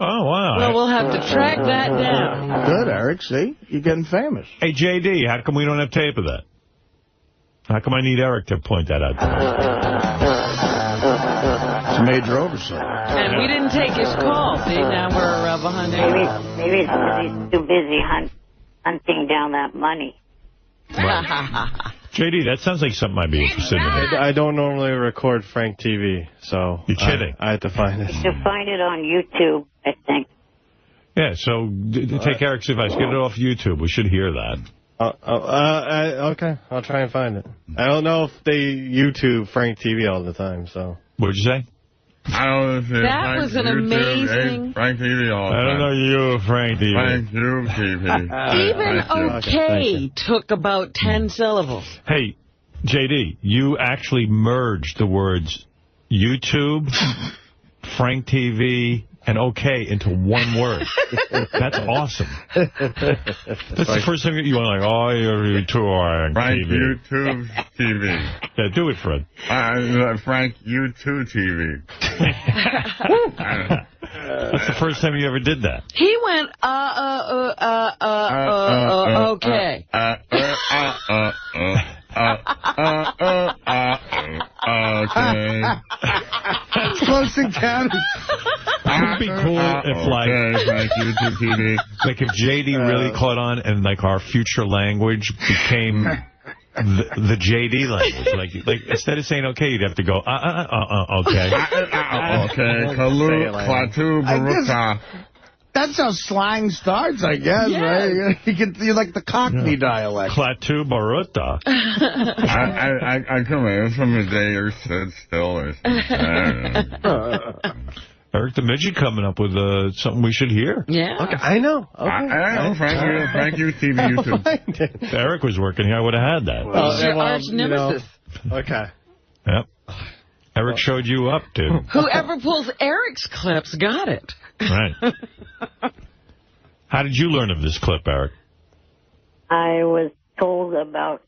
Speaker 1: Oh, wow.
Speaker 3: Well, we'll have to track that down.
Speaker 2: Good, Eric. See? You're getting famous.
Speaker 1: Hey, J.D., how come we don't have tape of that? How come I need Eric to point that out to me?
Speaker 2: It's a major oversight.
Speaker 3: And we didn't take his call. See, now we're behind.
Speaker 11: Maybe it's because he's too busy hunting down that money.
Speaker 1: Right. J.D., that sounds like something I'd be interested in.
Speaker 10: I don't normally record Frank TV, so...
Speaker 1: You're kidding.
Speaker 10: I had to find it.
Speaker 11: You can find it on YouTube, I think.
Speaker 1: Yeah, so take Eric's advice. Get it off YouTube. We should hear that.
Speaker 10: Okay, I'll try and find it. I don't know if they YouTube Frank TV all the time, so...
Speaker 1: What'd you say?
Speaker 4: I don't know.
Speaker 3: That was an amazing...
Speaker 4: Frank TV all the time.
Speaker 1: I don't know you, Frank TV.
Speaker 4: Frank TV.
Speaker 3: Even okay took about 10 syllables.
Speaker 1: Hey, J.D., you actually merged the words YouTube, Frank TV, and okay into one word. That's awesome. That's the first time you went like, oh, you're too Frank TV.
Speaker 4: YouTube TV.
Speaker 1: Yeah, do it, Fred.
Speaker 4: Frank YouTube TV.
Speaker 1: That's the first time you ever did that.
Speaker 3: He went, okay.
Speaker 4: Okay.
Speaker 2: It's close encounters.
Speaker 1: Wouldn't it be cool if, like if J.D. really caught on and, like, our future language became the J.D. language? Like instead of saying okay, you'd have to go, okay.
Speaker 4: Okay. Kalu, Klatu, Baruka.
Speaker 2: That's how slang starts, I guess, right? You're like the Cockney dialect.
Speaker 1: Klatu Baruta.
Speaker 4: I come in from a day or stood still or something.
Speaker 1: Eric the Midget coming up with something we should hear.
Speaker 3: Yeah.
Speaker 10: Okay, I know. Okay.
Speaker 4: I know, Frank TV YouTube.
Speaker 1: If Eric was working here, I would have had that.
Speaker 3: He's your arch nemesis.
Speaker 10: Okay.
Speaker 1: Yep. Eric showed you up, dude.
Speaker 3: Whoever pulls Eric's clips got it.
Speaker 1: Right. How did you learn of this clip, Eric?
Speaker 11: I was told about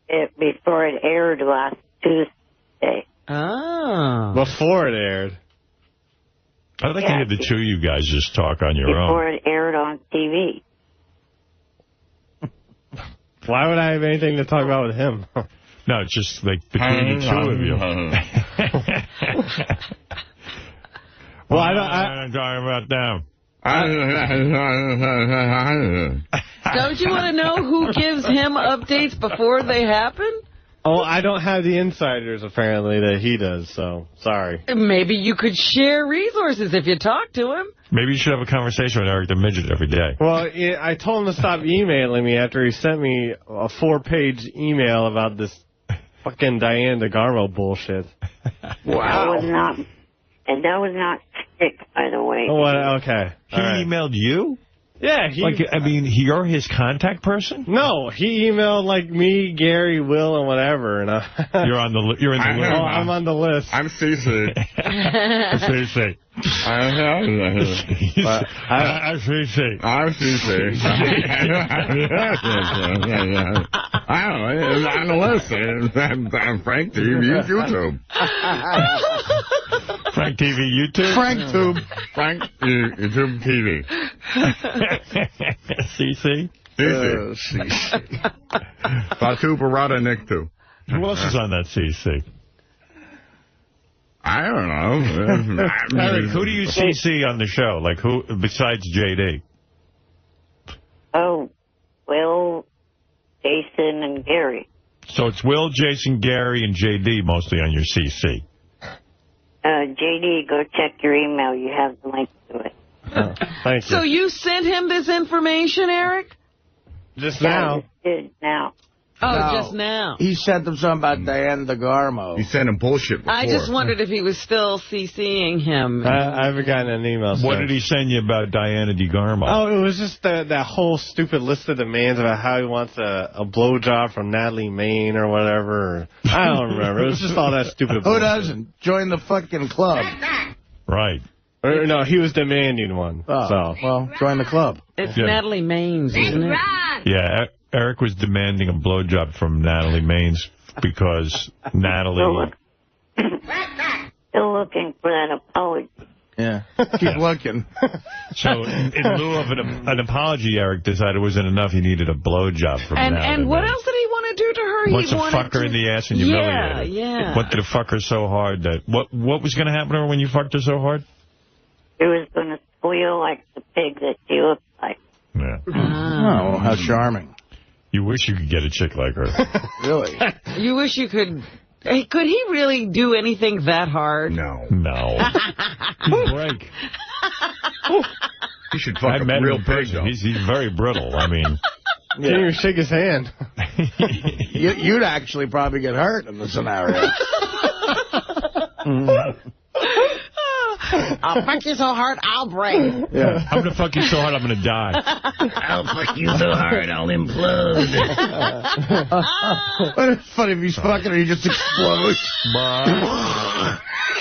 Speaker 11: it before it aired last Tuesday.
Speaker 3: Oh.
Speaker 10: Before it aired.
Speaker 1: I'd like to hear the two of you guys just talk on your own.
Speaker 11: Before it aired on TV.
Speaker 10: Why would I have anything to talk about with him?
Speaker 1: No, it's just like between the two of you.
Speaker 10: Well,
Speaker 1: I'm talking about them.
Speaker 3: Don't you want to know who gives him updates before they happen?
Speaker 10: Oh, I don't have the insiders, apparently, that he does, so sorry.
Speaker 3: Maybe you could share resources if you talk to him.
Speaker 1: Maybe you should have a conversation with Eric the Midget every day.
Speaker 10: Well, I told him to stop emailing me after he sent me a 4-page email about this fucking Diane DeGarmo bullshit.
Speaker 11: Wow. That was not stick, by the way.
Speaker 10: Oh, what? Okay.
Speaker 1: He emailed you?
Speaker 12: Yeah,
Speaker 1: you're his contact person?
Speaker 12: No, he emailed like me, Gary, Will, and whatever. And
Speaker 1: you're in the list.
Speaker 12: Oh, I'm on the list.
Speaker 4: I'm CC.
Speaker 1: CC.
Speaker 4: I'm CC. I'm CC. I don't know. I'm on the list. I'm Frank TV YouTube.
Speaker 1: Frank TV YouTube?
Speaker 4: Frank YouTube TV.
Speaker 1: CC?
Speaker 4: CC. Batu Barada Nick too.
Speaker 1: Who else is on that CC?
Speaker 4: I don't know.
Speaker 1: Eric, who do you CC on the show? Like who besides JD?
Speaker 11: Oh, Will, Jason, and Gary.
Speaker 1: So it's Will, Jason, Gary, and JD mostly on your CC.
Speaker 11: JD, go check your email. You have the link to it.
Speaker 12: Oh, thank you.
Speaker 3: So you sent him this information, Eric?
Speaker 12: Just now.
Speaker 11: I did now.
Speaker 3: Oh, just now.
Speaker 2: He sent them something about Diana DeGarmo.
Speaker 4: He sent him bullshit before.
Speaker 3: I just wondered if he was still CCing him.
Speaker 12: I haven't gotten an email.
Speaker 1: What did he send you about Diana DeGarmo?
Speaker 12: Oh, it was just that whole stupid list of demands about how he wants a blowjob from Natalie Maine or whatever. I don't remember. It was just all that stupid
Speaker 2: Who doesn't? Join the fucking club.
Speaker 1: Right.
Speaker 12: Or, no, he was demanding one.
Speaker 2: Oh,
Speaker 12: so.
Speaker 2: Well, join the club.
Speaker 3: It's Natalie Maine's, isn't it?
Speaker 1: Yeah, Eric was demanding a blowjob from Natalie Maines because Natalie...
Speaker 11: Still looking for that apology.
Speaker 2: Yeah, keep looking.
Speaker 1: So in lieu of an apology, Eric decided it wasn't enough. He needed a blowjob from Natalie.
Speaker 3: And what else did he want to do to her?
Speaker 1: Wants to fuck her in the ass and humiliate her.
Speaker 3: Yeah.
Speaker 1: Wanted to fuck her so hard that... What was going to happen to her when you fucked her so hard?
Speaker 11: She was going to squeal like the pig that she looked like.
Speaker 1: Yeah.
Speaker 2: Oh, how charming.
Speaker 1: You wish you could get a chick like her.
Speaker 2: Really?
Speaker 3: You wish you could... Hey, could he really do anything that hard?
Speaker 4: No.
Speaker 1: He'd break.
Speaker 4: He should fuck a real person.
Speaker 1: He's very brittle. I mean...
Speaker 12: Can't even shake his hand.
Speaker 2: You'd actually probably get hurt in the scenario.
Speaker 3: I'll fuck you so hard, I'll break.
Speaker 2: Yeah.
Speaker 1: I'm going to fuck you so hard, I'm going to die.
Speaker 7: I'll fuck you so hard, I'll implode.
Speaker 2: But it's funny if he's fucking and he just explodes.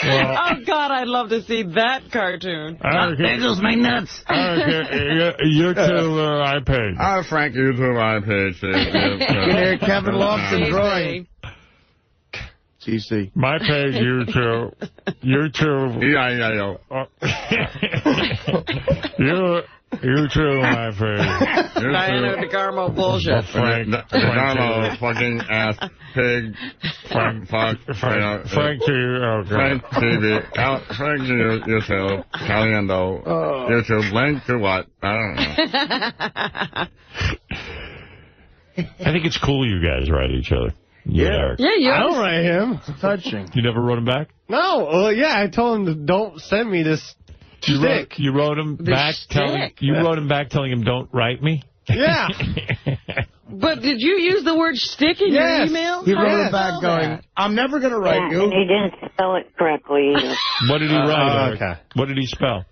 Speaker 3: Oh, God, I'd love to see that cartoon.
Speaker 7: There goes my nuts.
Speaker 1: You too, I paid.
Speaker 4: Frank, you too, I paid.
Speaker 2: You can hear Kevin Lofton drawing. CC.
Speaker 1: My page, you too. You too.
Speaker 4: Yeah.
Speaker 1: You too, my page.
Speaker 3: Diana DeGarmo bullshit.
Speaker 1: Frank.
Speaker 4: DeGarmo, fucking ass, pig, fuck.
Speaker 1: Frank to you. Oh, God.
Speaker 4: Frank TV. Frank to you too. Caliendo. You too. Blank to what? I don't know.
Speaker 1: I think it's cool you guys write each other.
Speaker 2: Yeah.
Speaker 3: Yeah,
Speaker 12: I don't write him.
Speaker 2: It's touching.
Speaker 1: You never wrote him back?
Speaker 12: No. Well, yeah, I told him, don't send me this stick.
Speaker 1: You wrote him back telling him, don't write me?
Speaker 12: Yeah.
Speaker 3: But did you use the word stick in your email?
Speaker 2: He wrote it back going, I'm never going to write you.
Speaker 11: And he didn't spell it correctly either.
Speaker 1: What did he write?
Speaker 12: Okay.
Speaker 1: What did he spell?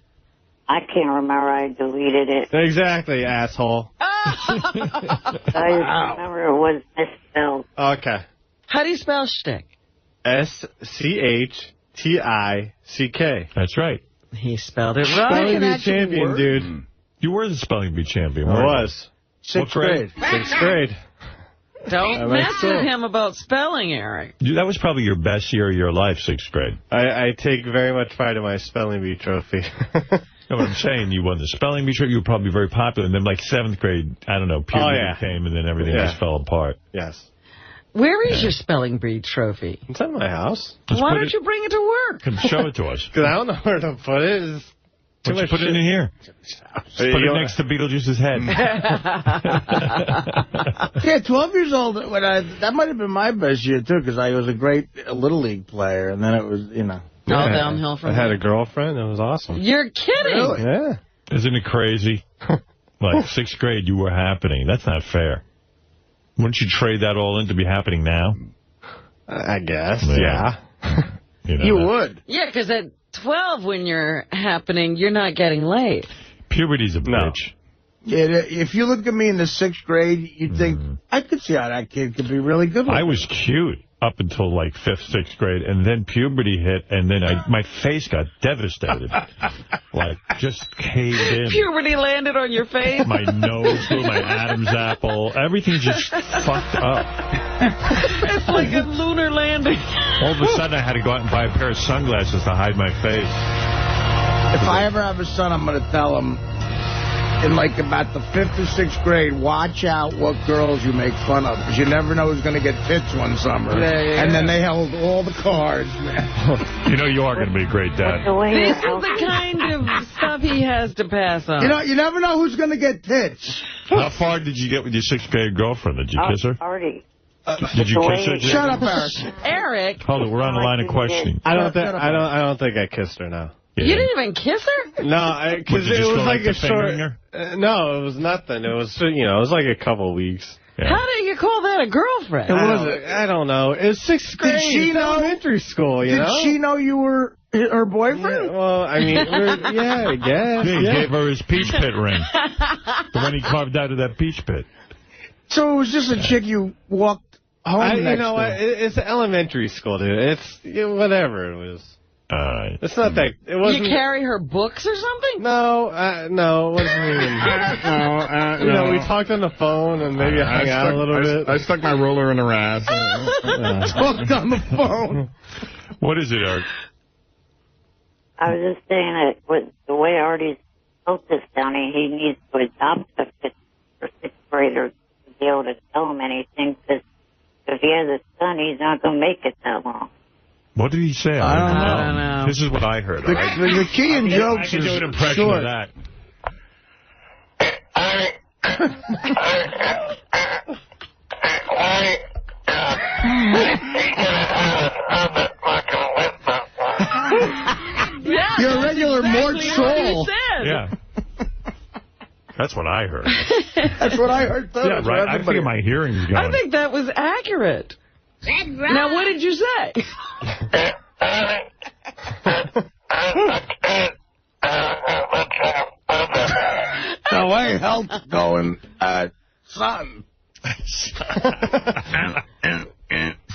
Speaker 11: I can't remember. I deleted it.
Speaker 12: Exactly, asshole.
Speaker 11: I just remember it was misspelled.
Speaker 12: Okay.
Speaker 3: How do you spell shtick?
Speaker 12: SCHTICK.
Speaker 1: That's right.
Speaker 3: He spelled it right.
Speaker 12: Spelling bee champion, dude.
Speaker 1: You were the spelling bee champion,
Speaker 12: I
Speaker 1: weren't
Speaker 12: was.
Speaker 1: you? What grade?
Speaker 12: Sixth grade.
Speaker 3: Don't mess with him about spelling, Eric.
Speaker 1: That was probably your best year of your life, 6th grade.
Speaker 12: I take very much pride in my spelling bee trophy.
Speaker 1: No, what I'm saying, you won the spelling bee trophy. You were probably very popular. And then, like, 7th grade, I don't know, puberty came, and then everything just fell apart.
Speaker 12: Yes.
Speaker 3: Where is your spelling bee trophy?
Speaker 12: It's at my house.
Speaker 3: Why don't you bring it to work?
Speaker 1: Show it to us.
Speaker 12: Because I don't know where to put it. It's too much
Speaker 1: put it in here. Put it next to Beetlejuice's head.
Speaker 2: Yeah, 12 years old. That might have been my best year, too, because I was a great Little League player, and then it was,
Speaker 3: All downhill from
Speaker 12: I had a girlfriend. It was awesome.
Speaker 3: You're kidding.
Speaker 2: Really?
Speaker 12: Yeah.
Speaker 1: Isn't it crazy? Like, 6th grade, you were happening. That's not fair. Wouldn't you trade that all in to be happening now?
Speaker 12: I guess, yeah.
Speaker 2: You would.
Speaker 3: Yeah, because at 12, when you're happening, you're not getting laid.
Speaker 1: Puberty's a bitch.
Speaker 2: If you look at me in the 6th grade, you'd think, I could see how that kid could be really good looking.
Speaker 1: I was cute up until like 5th, 6th grade, and then puberty hit, and then my face got devastated. Like, just caved in.
Speaker 3: Puberty landed on your face?
Speaker 1: My nose blew, my Adam's apple. Everything just fucked up.
Speaker 3: It's like a lunar landing.
Speaker 1: All of a sudden, I had to go out and buy a pair of sunglasses to hide my face.
Speaker 2: If I ever have a son, I'm going to tell him, in like about the 5th or 6th grade, watch out what girls you make fun of, because you never know who's going to get tits one summer.
Speaker 3: Yeah.
Speaker 2: And then they held all the cards, man.
Speaker 1: You know you are going to be a great dad.
Speaker 3: This is the kind of stuff he has to pass on.
Speaker 2: You never know who's going to get tits.
Speaker 1: How far did you get with your 6th grade girlfriend? Did you kiss her?
Speaker 11: Artie.
Speaker 1: Did you kiss her?
Speaker 2: Shut up, Eric.
Speaker 3: Eric.
Speaker 1: Hold on, we're on the line of questioning.
Speaker 12: I don't think I kissed her now.
Speaker 3: Yeah. You didn't even kiss her?
Speaker 12: No, because it was like a short. No, it was nothing. It was it was like a couple weeks.
Speaker 3: Yeah. How do you call that a girlfriend?
Speaker 12: I don't know. It was 6th grade.
Speaker 2: Did she know
Speaker 12: elementary school? Did
Speaker 2: she know you were her boyfriend?
Speaker 12: Yeah, well, I mean, yeah, I guess.
Speaker 1: Yeah, he gave her his peach pit ring. The one he carved out of that peach pit.
Speaker 2: So it was just a chick you walked home
Speaker 12: You know what? It's elementary school, dude. It's whatever it was. It's not that. It wasn't.
Speaker 3: You carry her books or something?
Speaker 12: No, no, it wasn't even. No. We talked on the phone and maybe hung out a little bit.
Speaker 4: I stuck my roller in her ass.
Speaker 2: Talked on the phone.
Speaker 1: What is it, Eric?
Speaker 11: I was just saying that with the way Artie's built this down, he needs to adopt a 5th or 6th grader to be able to tell him anything, because if he has a son, he's not going to make it that long.
Speaker 1: What did he say?
Speaker 2: I don't know.
Speaker 1: This is what I heard.
Speaker 2: The key in jokes is
Speaker 1: I can do an impression
Speaker 2: short.
Speaker 1: of that.
Speaker 2: You're a regular Mort Saul.
Speaker 1: Yeah. That's what I heard.
Speaker 2: That's what I heard, too.
Speaker 1: Yeah, right. I think my hearing's going.
Speaker 3: I think that was accurate.
Speaker 11: That's right.
Speaker 3: Now, what did you say?
Speaker 2: No, I helped going, son.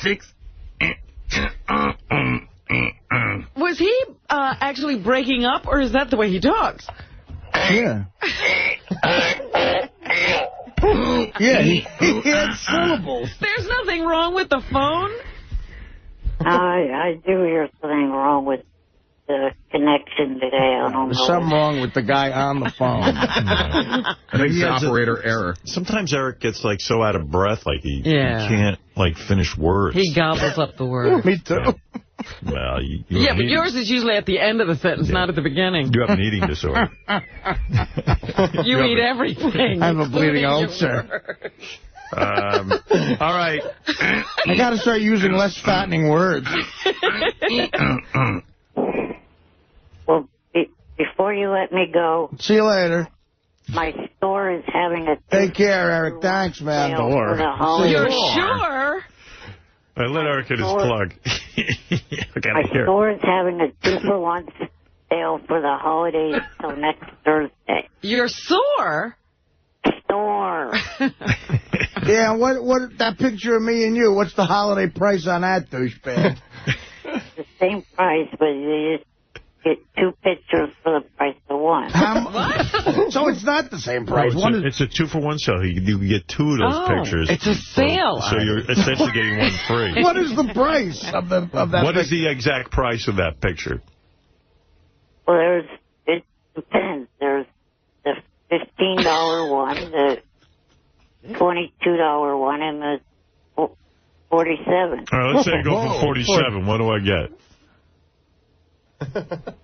Speaker 4: 6.
Speaker 3: Was he actually breaking up, or is that the way he talks?
Speaker 2: Yeah. Yeah, he had syllables.
Speaker 3: There's nothing wrong with the phone?
Speaker 11: I do hear something wrong with the connection today. I don't know.
Speaker 2: There's something wrong with the guy on the phone.
Speaker 4: I think it's operator error.
Speaker 1: Sometimes Eric gets like so out of breath, like he can't like finish words.
Speaker 3: He gobbles up the words.
Speaker 2: Me too.
Speaker 1: Well,
Speaker 3: but yours is usually at the end of the sentence, not at the beginning.
Speaker 1: You have an eating disorder.
Speaker 3: You eat everything.
Speaker 2: I have a bleeding ulcer.
Speaker 1: All right.
Speaker 2: I got to start using less fattening words.
Speaker 11: Well, before you let me go...
Speaker 2: See you later.
Speaker 11: My store is having a...
Speaker 2: Take care, Eric. Thanks, man.
Speaker 3: You're sure?
Speaker 1: Let Eric get his plug.
Speaker 11: My store is having a 2-for-1 sale for the holidays till next Thursday.
Speaker 3: You're sore?
Speaker 11: Store.
Speaker 2: Yeah, what that picture of me and you, what's the holiday price on that, douchebag?
Speaker 11: The same price, but you just get 2 pictures for the price of 1.
Speaker 2: What? So it's not the same price.
Speaker 1: It's a 2-for-1 sale. You can get 2 of those pictures.
Speaker 3: It's a sale.
Speaker 1: So you're essentially getting 1 free.
Speaker 2: What is the price of that
Speaker 1: What is the exact price of that picture?
Speaker 11: Well, it depends. There's the $15 one, the $22 one, and the $47.
Speaker 1: All right, let's say I go for 47. What do I get?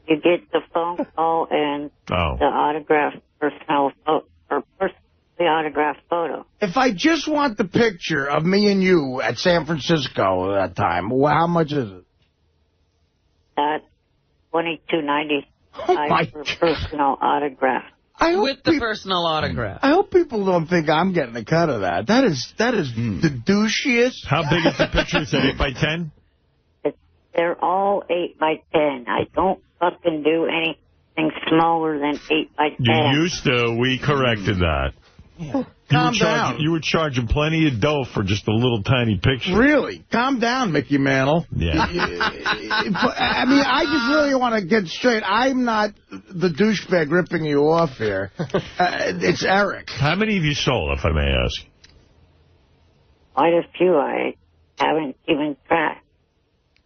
Speaker 11: You get the phone call and the autographed personally autographed photo.
Speaker 2: If I just want the picture of me and you at San Francisco at that time, how much is it?
Speaker 11: $22.95 for personal autograph.
Speaker 3: With the personal autograph.
Speaker 2: I hope people don't think I'm getting a cut of that. That is the douchiest.
Speaker 1: How big is the picture? Is it 8 by 10?
Speaker 11: They're all 8 by 10. I don't fucking do any anything smaller than 8 by 10.
Speaker 1: You used to. We corrected that.
Speaker 2: Calm down.
Speaker 1: You were charging plenty of dough for just a little tiny picture.
Speaker 2: Really? Calm down, Mickey Mantle.
Speaker 1: Yeah.
Speaker 2: I mean, I just really want to get straight. I'm not the douchebag ripping you off here. It's Eric.
Speaker 1: How many have you sold, if I may ask?
Speaker 11: Quite a few. I haven't even tracked.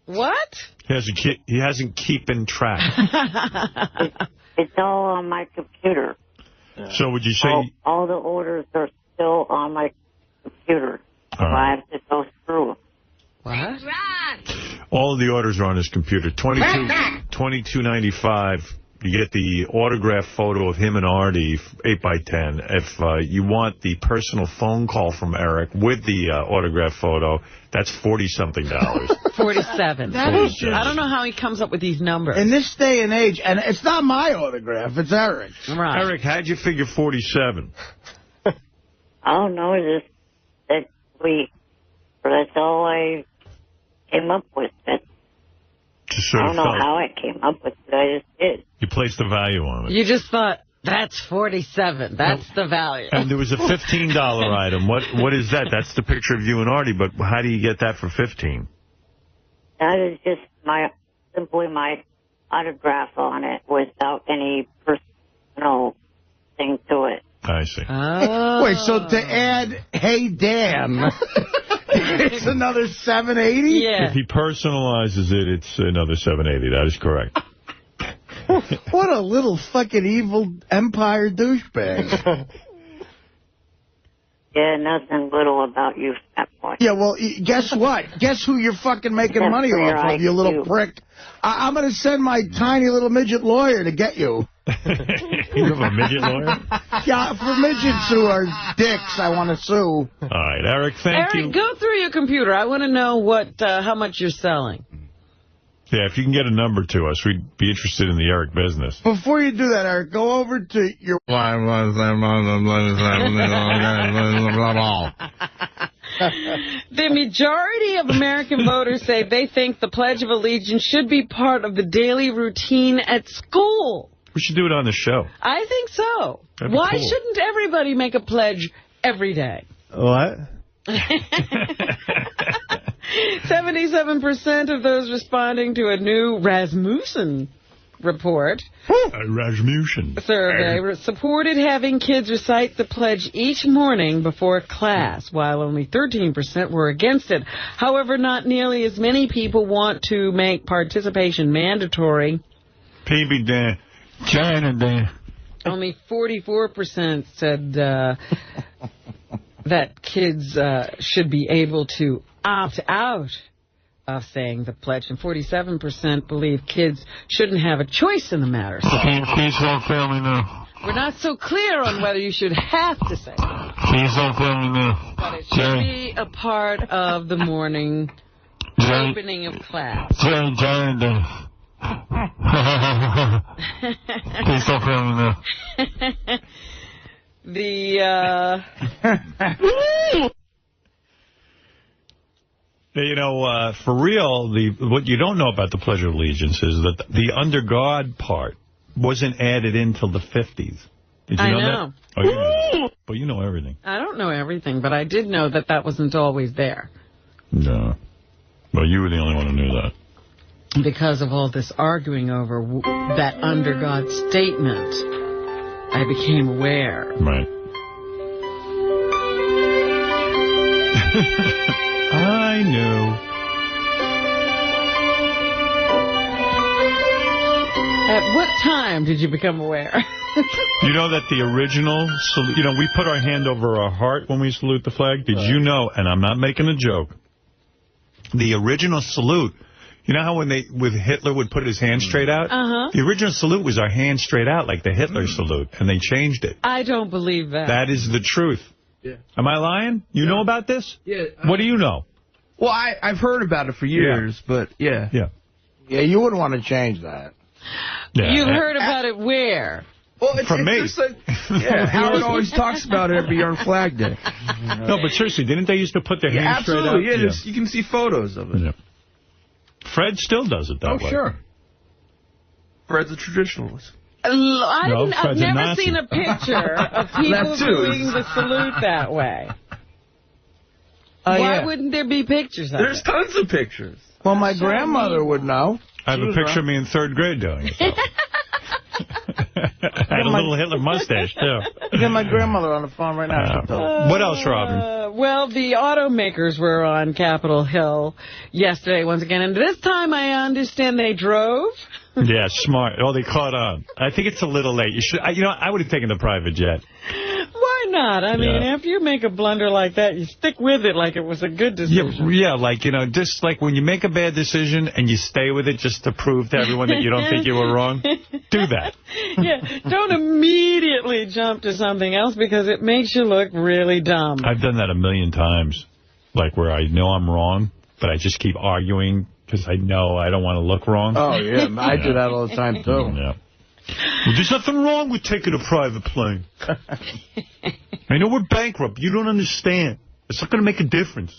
Speaker 3: What?
Speaker 1: He hasn't keeping track.
Speaker 11: It's all on my computer.
Speaker 1: So would you say...
Speaker 11: All the orders are still on my computer. So I have to go through them.
Speaker 3: What?
Speaker 1: All of the orders are on his computer. $22.95. You get the autographed photo of him and Artie, 8 by 10. If you want the personal phone call from Eric with the autographed photo, that's $40-something.
Speaker 3: 47.
Speaker 2: That is just...
Speaker 3: I don't know how he comes up with these numbers.
Speaker 2: In this day and age, and it's not my autograph, it's Eric's.
Speaker 3: Right.
Speaker 1: Eric, how'd you figure 47?
Speaker 11: I don't know, just that that's all I came up with. I don't know how I came up with it, I just did.
Speaker 1: You placed a value on it.
Speaker 3: You just thought, that's 47. That's the value.
Speaker 1: And there was a $15 item. What is that? That's the picture of you and Artie, but how do you get that for $15?
Speaker 11: That is just simply my autograph on it without any personal thing to it.
Speaker 1: I see.
Speaker 3: Oh.
Speaker 2: Wait, so to add, hey, Dan, it's another $7.80?
Speaker 3: Yeah.
Speaker 1: If he personalizes it, it's another $7.80. That is correct.
Speaker 2: What a little fucking evil empire douchebag.
Speaker 11: Yeah, nothing little about you, fat boy.
Speaker 2: Yeah, well, guess what? Guess who you're fucking making money off of, you little prick? I'm going to send my tiny little midget lawyer to get you.
Speaker 1: You have a midget lawyer?
Speaker 2: Yeah, for midgets who are dicks, I want to sue.
Speaker 1: All right, Eric, thank you.
Speaker 3: Eric, go through your computer. I want to know how much you're selling.
Speaker 1: Yeah, if you can get a number to us, we'd be interested in the Eric business.
Speaker 2: Before you do that, Eric, go over to your...
Speaker 3: The majority of American voters say they think the Pledge of Allegiance should be part of the daily routine at school.
Speaker 1: We should do it on the show.
Speaker 3: I think so.
Speaker 1: That'd be
Speaker 3: Why
Speaker 1: cool.
Speaker 3: shouldn't everybody make a pledge every day?
Speaker 12: What?
Speaker 3: 77% of those responding to a new Rasmussen report
Speaker 1: Rasmussen
Speaker 3: survey supported having kids recite the pledge each morning before class, while only 13% were against it. However, not nearly as many people want to make participation mandatory.
Speaker 1: PB Dan, China Dan.
Speaker 3: Only 44% said that kids should be able to opt out of saying the pledge, and 47% believe kids shouldn't have a choice in the matter. So we're not so clear on whether you should have to say it. But it should be a part of the morning opening of class.
Speaker 1: You know, for real, what you don't know about the Pledge of Allegiance is that the Under God part wasn't added in till the 50s. Did you know that? Oh, you know that. But you know everything.
Speaker 3: I don't know everything, but I did know that that wasn't always there.
Speaker 1: No. Well, you were the only one who knew that.
Speaker 3: Because of all this arguing over that Under God statement, I became aware.
Speaker 1: Right. I knew.
Speaker 3: At what time did you become aware?
Speaker 1: You know that the original salute, we put our hand over our heart when we salute the flag. Did you know, and I'm not making a joke, the original salute, you know how with Hitler would put his hand straight out?
Speaker 3: Uh-huh.
Speaker 1: The original salute was our hand straight out, like the Hitler salute, and they changed it.
Speaker 3: I don't believe that.
Speaker 1: That is the truth.
Speaker 13: Yeah.
Speaker 1: Am I lying? You know about this?
Speaker 13: Yeah.
Speaker 1: What do you know?
Speaker 13: Well, I've heard about it for years, but yeah.
Speaker 1: Yeah.
Speaker 2: Yeah, you wouldn't want to change that.
Speaker 1: Yeah.
Speaker 3: You heard about it where?
Speaker 13: Well, it's
Speaker 1: From me.
Speaker 13: just like, yeah, Howard always talks about it every year on Flag Day.
Speaker 1: No, but seriously, didn't they used to put their hand straight out?
Speaker 13: Absolutely, yeah. You can see photos of it.
Speaker 1: Yeah. Fred still does it that way.
Speaker 13: Oh, sure. Fred's a traditionalist.
Speaker 3: I've never seen a picture of people doing the salute that way. Why wouldn't there be pictures of
Speaker 13: There's tons of pictures.
Speaker 2: Well, my grandmother would know.
Speaker 1: I have a picture of me in 3rd grade doing it. I had a little Hitler mustache, too.
Speaker 2: I got my grandmother on the phone right now.
Speaker 1: What else, Robin?
Speaker 3: Well, the automakers were on Capitol Hill yesterday once again, and this time I understand they drove.
Speaker 1: Yeah, smart. Oh, they caught on. I think it's a little late. You should. I would have taken the private jet.
Speaker 3: Why not? I mean, after you make a blunder like that, you stick with it like it was a good decision.
Speaker 1: Yeah, just like when you make a bad decision and you stay with it just to prove to everyone that you don't think you were wrong, do that.
Speaker 3: Yeah, don't immediately jump to something else because it makes you look really dumb.
Speaker 1: I've done that a million times, like where I know I'm wrong, but I just keep arguing because I know I don't want to look wrong.
Speaker 2: Oh, yeah, I do that all the time, too.
Speaker 1: Yeah. Well, there's nothing wrong with taking a private plane. I know we're bankrupt. You don't understand. It's not going to make a difference.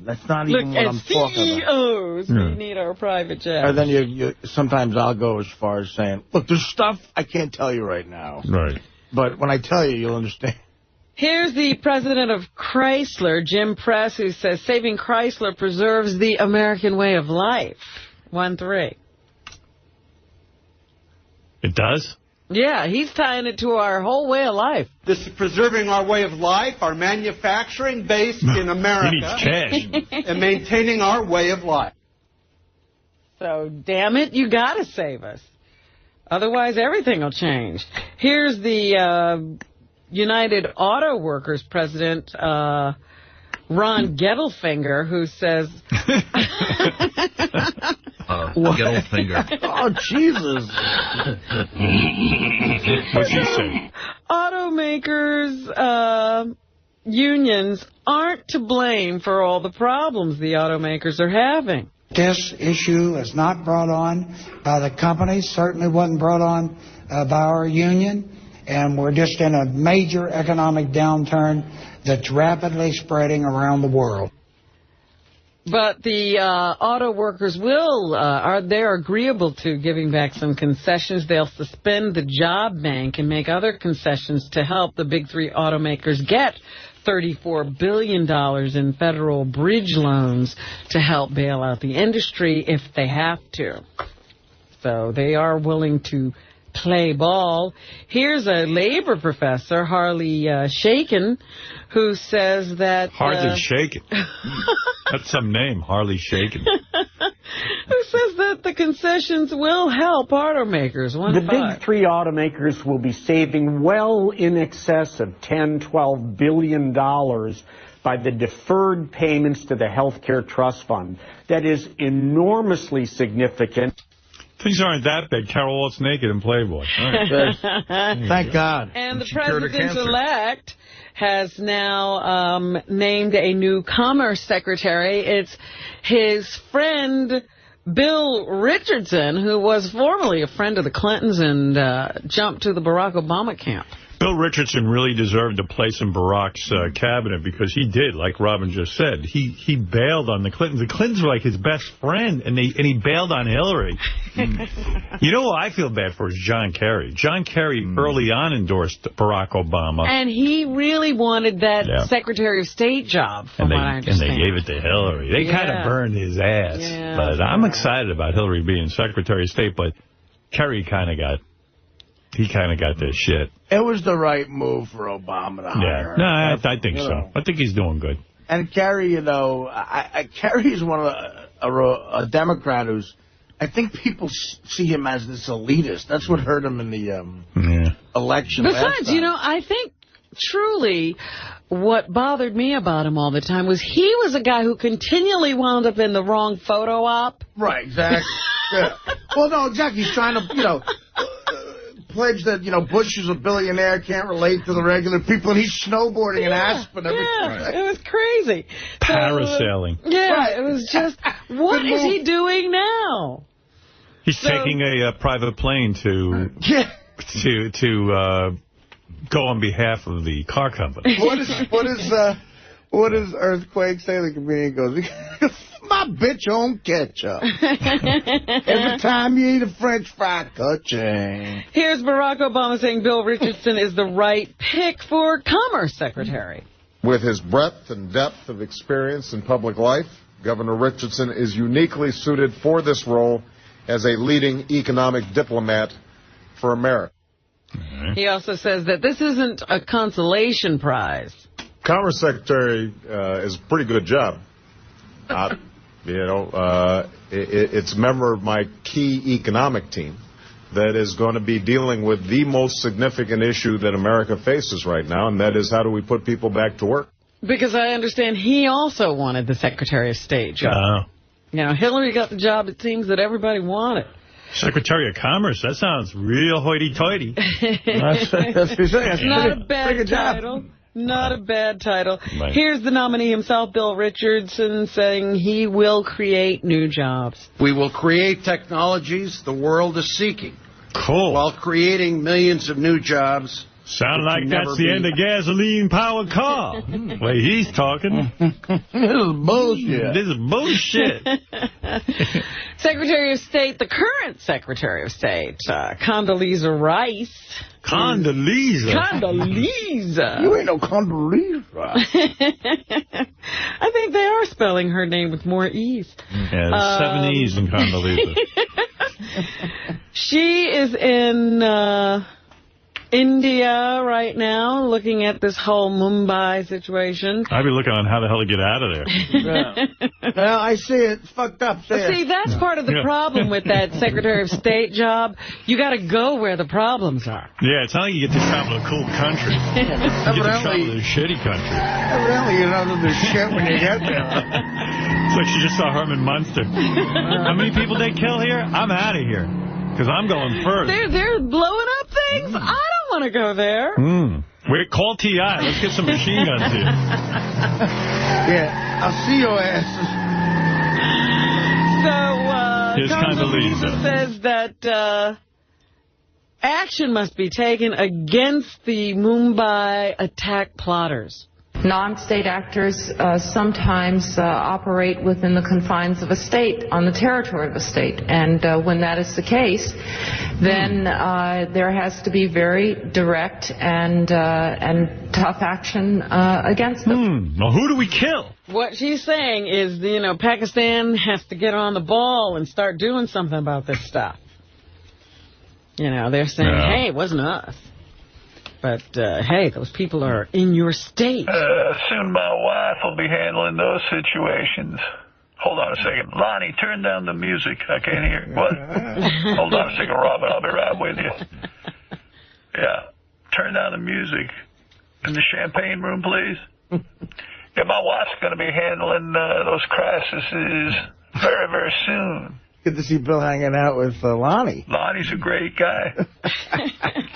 Speaker 2: That's not even what I'm talking about.
Speaker 3: CEOs, we need our private jet.
Speaker 2: And then sometimes I'll go as far as saying, look, there's stuff I can't tell you right now.
Speaker 1: Right.
Speaker 2: But when I tell you, you'll understand.
Speaker 3: Here's the president of Chrysler, Jim Press, who says saving Chrysler preserves the American way of life. 1-3.
Speaker 1: It does?
Speaker 3: Yeah, he's tying it to our whole way of life.
Speaker 14: This is preserving our way of life, our manufacturing base in America.
Speaker 1: He needs cash.
Speaker 14: And maintaining our way of life.
Speaker 3: So, damn it, you got to save us. Otherwise, everything will change. Here's the United Auto Workers president, Ron Gettelfinger, who says...
Speaker 4: Gettelfinger.
Speaker 2: Oh, Jesus.
Speaker 1: What's he say?
Speaker 3: Automakers, unions aren't to blame for all the problems the automakers are having.
Speaker 15: This issue is not brought on by the companies, certainly wasn't brought on by our union, and we're just in a major economic downturn that's rapidly spreading around the world.
Speaker 3: But the auto workers they're agreeable to giving back some concessions. They'll suspend the job bank and make other concessions to help the big three automakers get $34 billion in federal bridge loans to help bail out the industry if they have to. So they are willing to play ball. Here's a labor professor, Harley Shaken, who says that...
Speaker 1: Harley Shaken. That's some name, Harley Shaken.
Speaker 3: Who says that the concessions will help automakers.
Speaker 16: The big three automakers will be saving well in excess of $10-12 billion by the deferred payments to the healthcare trust fund. That is enormously significant.
Speaker 1: Things aren't that big. Carol Walt's naked in Playboy. Right.
Speaker 2: Thank God.
Speaker 3: And the president-elect has now named a new commerce secretary. It's his friend Bill Richardson, who was formerly a friend of the Clintons and jumped to the Barack Obama camp.
Speaker 1: Bill Richardson really deserved a place in Barack's cabinet because he did, like Robin just said. He bailed on the Clintons. The Clintons were like his best friend, and he bailed on Hillary. You know who I feel bad for is John Kerry. John Kerry early on endorsed Barack Obama.
Speaker 3: And he really wanted that Secretary of State job, from what I understand.
Speaker 1: And they gave it to Hillary. They kind of burned his ass.
Speaker 3: Yeah.
Speaker 1: But I'm excited about Hillary being Secretary of State, but Kerry kind of got this shit.
Speaker 2: It was the right move for Obama to hire.
Speaker 1: No, I think so. I think he's doing good.
Speaker 2: And Kerry, Kerry is one of a Democrat who's, I think people see him as this elitist. That's what hurt him in the election.
Speaker 3: Besides, I think truly what bothered me about him all the time was he was a guy who continually wound up in the wrong photo op.
Speaker 2: Right, exactly. Yeah. Well, no, exactly. He's trying to, pledge that, Bush is a billionaire, can't relate to the regular people, and he's snowboarding in Aspen every time.
Speaker 3: It was crazy.
Speaker 1: Parasailing.
Speaker 3: It was just, what is he doing now?
Speaker 1: He's taking a private plane to go on behalf of the car company.
Speaker 2: What does Earthquake say? The comedian goes, my bitch on ketchup. Every time you eat a French fry, ka-ching.
Speaker 3: Here's Barack Obama saying Bill Richardson is the right pick for Commerce Secretary.
Speaker 17: With his breadth and depth of experience in public life, Governor Richardson is uniquely suited for this role as a leading economic diplomat for America.
Speaker 3: He also says that this isn't a consolation prize.
Speaker 17: Commerce Secretary is a pretty good job. It's a member of my key economic team that is going to be dealing with the most significant issue that America faces right now, and that is how do we put people back to work.
Speaker 3: Because I understand he also wanted the Secretary of State job. You know, Hillary got the job, it seems, that everybody wanted.
Speaker 1: Secretary of Commerce, that sounds real hoity-toity.
Speaker 3: That's not a bad title. Not a bad title.
Speaker 1: Right.
Speaker 3: Here's the nominee himself, Bill Richardson, saying he will create new jobs.
Speaker 18: We will create technologies the world is seeking.
Speaker 1: Cool.
Speaker 18: While creating millions of new jobs.
Speaker 1: Sound like that's the end of gasoline-powered car. Way he's talking.
Speaker 2: This is bullshit.
Speaker 1: This is bullshit.
Speaker 3: Secretary of State, the current Secretary of State, Condoleezza Rice.
Speaker 1: Condoleezza?
Speaker 3: Condoleezza.
Speaker 2: You ain't no Condoleezza.
Speaker 3: I think they are spelling her name with more ease.
Speaker 1: Yeah, there's 7 E's in Condoleezza.
Speaker 3: She is in India right now, looking at this whole Mumbai situation.
Speaker 1: I'd be looking on how the hell to get out of there.
Speaker 2: Well, I see it. It's fucked up.
Speaker 3: See, that's part of the problem with that Secretary of State job. You got to go where the problems are.
Speaker 1: Yeah, it's not like you get to travel to a cool country. You get to travel to a shitty country.
Speaker 2: Evidently, you know that there's shit when you get there.
Speaker 1: It's like she just saw Herman Munster. How many people they kill here? I'm out of here. Because I'm going first.
Speaker 3: They're blowing up things? I don't want to go there.
Speaker 1: Wait, call T.I. Let's get some machine guns here.
Speaker 2: Yeah, I'll see your ass.
Speaker 3: So, Condoleezza says that action must be taken against the Mumbai attack plotters.
Speaker 19: Non-state actors sometimes operate within the confines of a state, on the territory of a state. And when that is the case, then there has to be very direct and tough action against them.
Speaker 1: Well, who do we kill?
Speaker 3: What she's saying is, you know, Pakistan has to get on the ball and start doing something about this stuff. You know, they're saying, hey, it wasn't us. But, hey, those people are in your state.
Speaker 20: Soon my wife will be handling those situations. Hold on a second. Lonnie, turn down the music. I can't hear. What? Hold on a second, Robin. I'll be right with you. Yeah. Turn down the music. In the champagne room, please. Yeah, my wife's going to be handling those crises very, very soon.
Speaker 2: Good to see Bill hanging out with Lonnie.
Speaker 20: Lonnie's a great guy.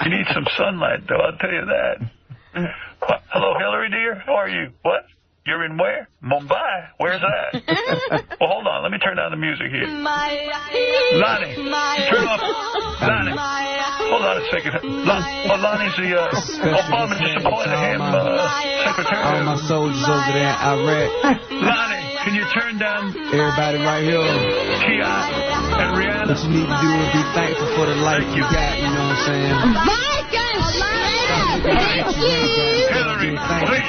Speaker 20: You need some sunlight, though, I'll tell you that. Hello, Hillary, dear. How are you? What? You're in where? Mumbai. Where's that? Well, hold on. Let me turn down the music here. Lonnie, turn off. Lonnie, hold on a second. Lonnie's the Obama just appointed him secretary.
Speaker 13: All my soldiers over there in Iraq.
Speaker 20: Lonnie, can you turn down
Speaker 13: everybody right here?
Speaker 20: T.I. and Rihanna.
Speaker 13: What you need to do is be thankful for the life you got, you know what I'm saying?
Speaker 20: Hillary, please.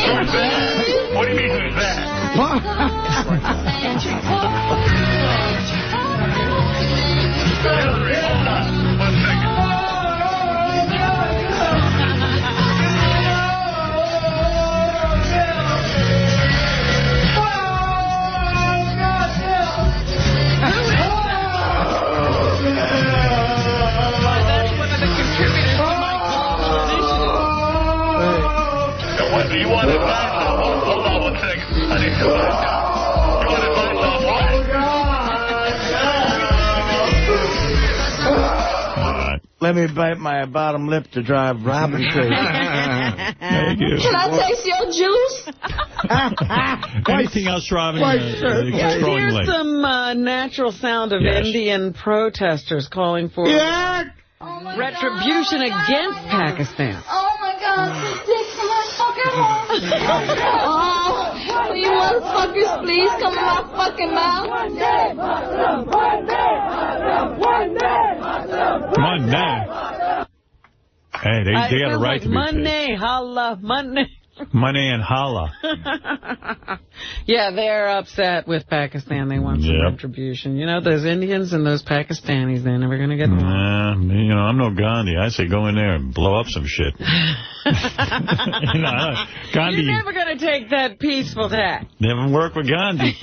Speaker 20: Who's that? What do you mean, who's that? Hillary, hold on. 1 second. You want advice on what? Hold on 1 second. I need to advice. You want advice on what?
Speaker 2: Let me bite my bottom lip to drive Robin crazy.
Speaker 1: Thank you.
Speaker 21: Can I taste your juice?
Speaker 1: Anything else, Robin?
Speaker 3: Here's some natural sound of Indian protesters calling for retribution against Pakistan.
Speaker 21: Oh, my God. This is my fucking home. Oh, what do you want motherfuckers, please come in my fucking mouth.
Speaker 1: Money. Hey, they got a right to be
Speaker 3: Money, holla, money.
Speaker 1: Money and holla.
Speaker 3: Yeah, they're upset with Pakistan. They want some retribution. You know, those Indians and those Pakistanis, they're never going to get along.
Speaker 1: You know, I'm no Gandhi. I say go in there and blow up some shit. Gandhi.
Speaker 3: You're never going to take that peaceful tack.
Speaker 1: Never work with Gandhi.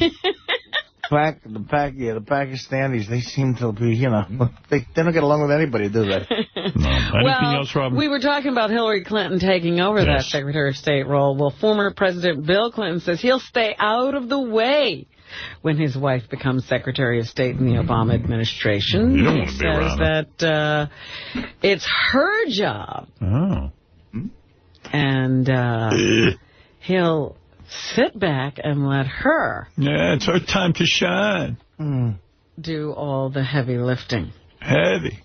Speaker 2: The Pakistanis, they seem to be, you know, they don't get along with anybody, do they?
Speaker 1: No. Anything else, Robin?
Speaker 3: We were talking about Hillary Clinton taking over that Secretary of State role. Well, former President Bill Clinton says he'll stay out of the way when his wife becomes Secretary of State in the Obama administration. He says that it's her job.
Speaker 1: Oh.
Speaker 3: And he'll sit back and let her...
Speaker 1: Yeah, it's her time to shine.
Speaker 3: Do all the heavy lifting.
Speaker 1: Heavy.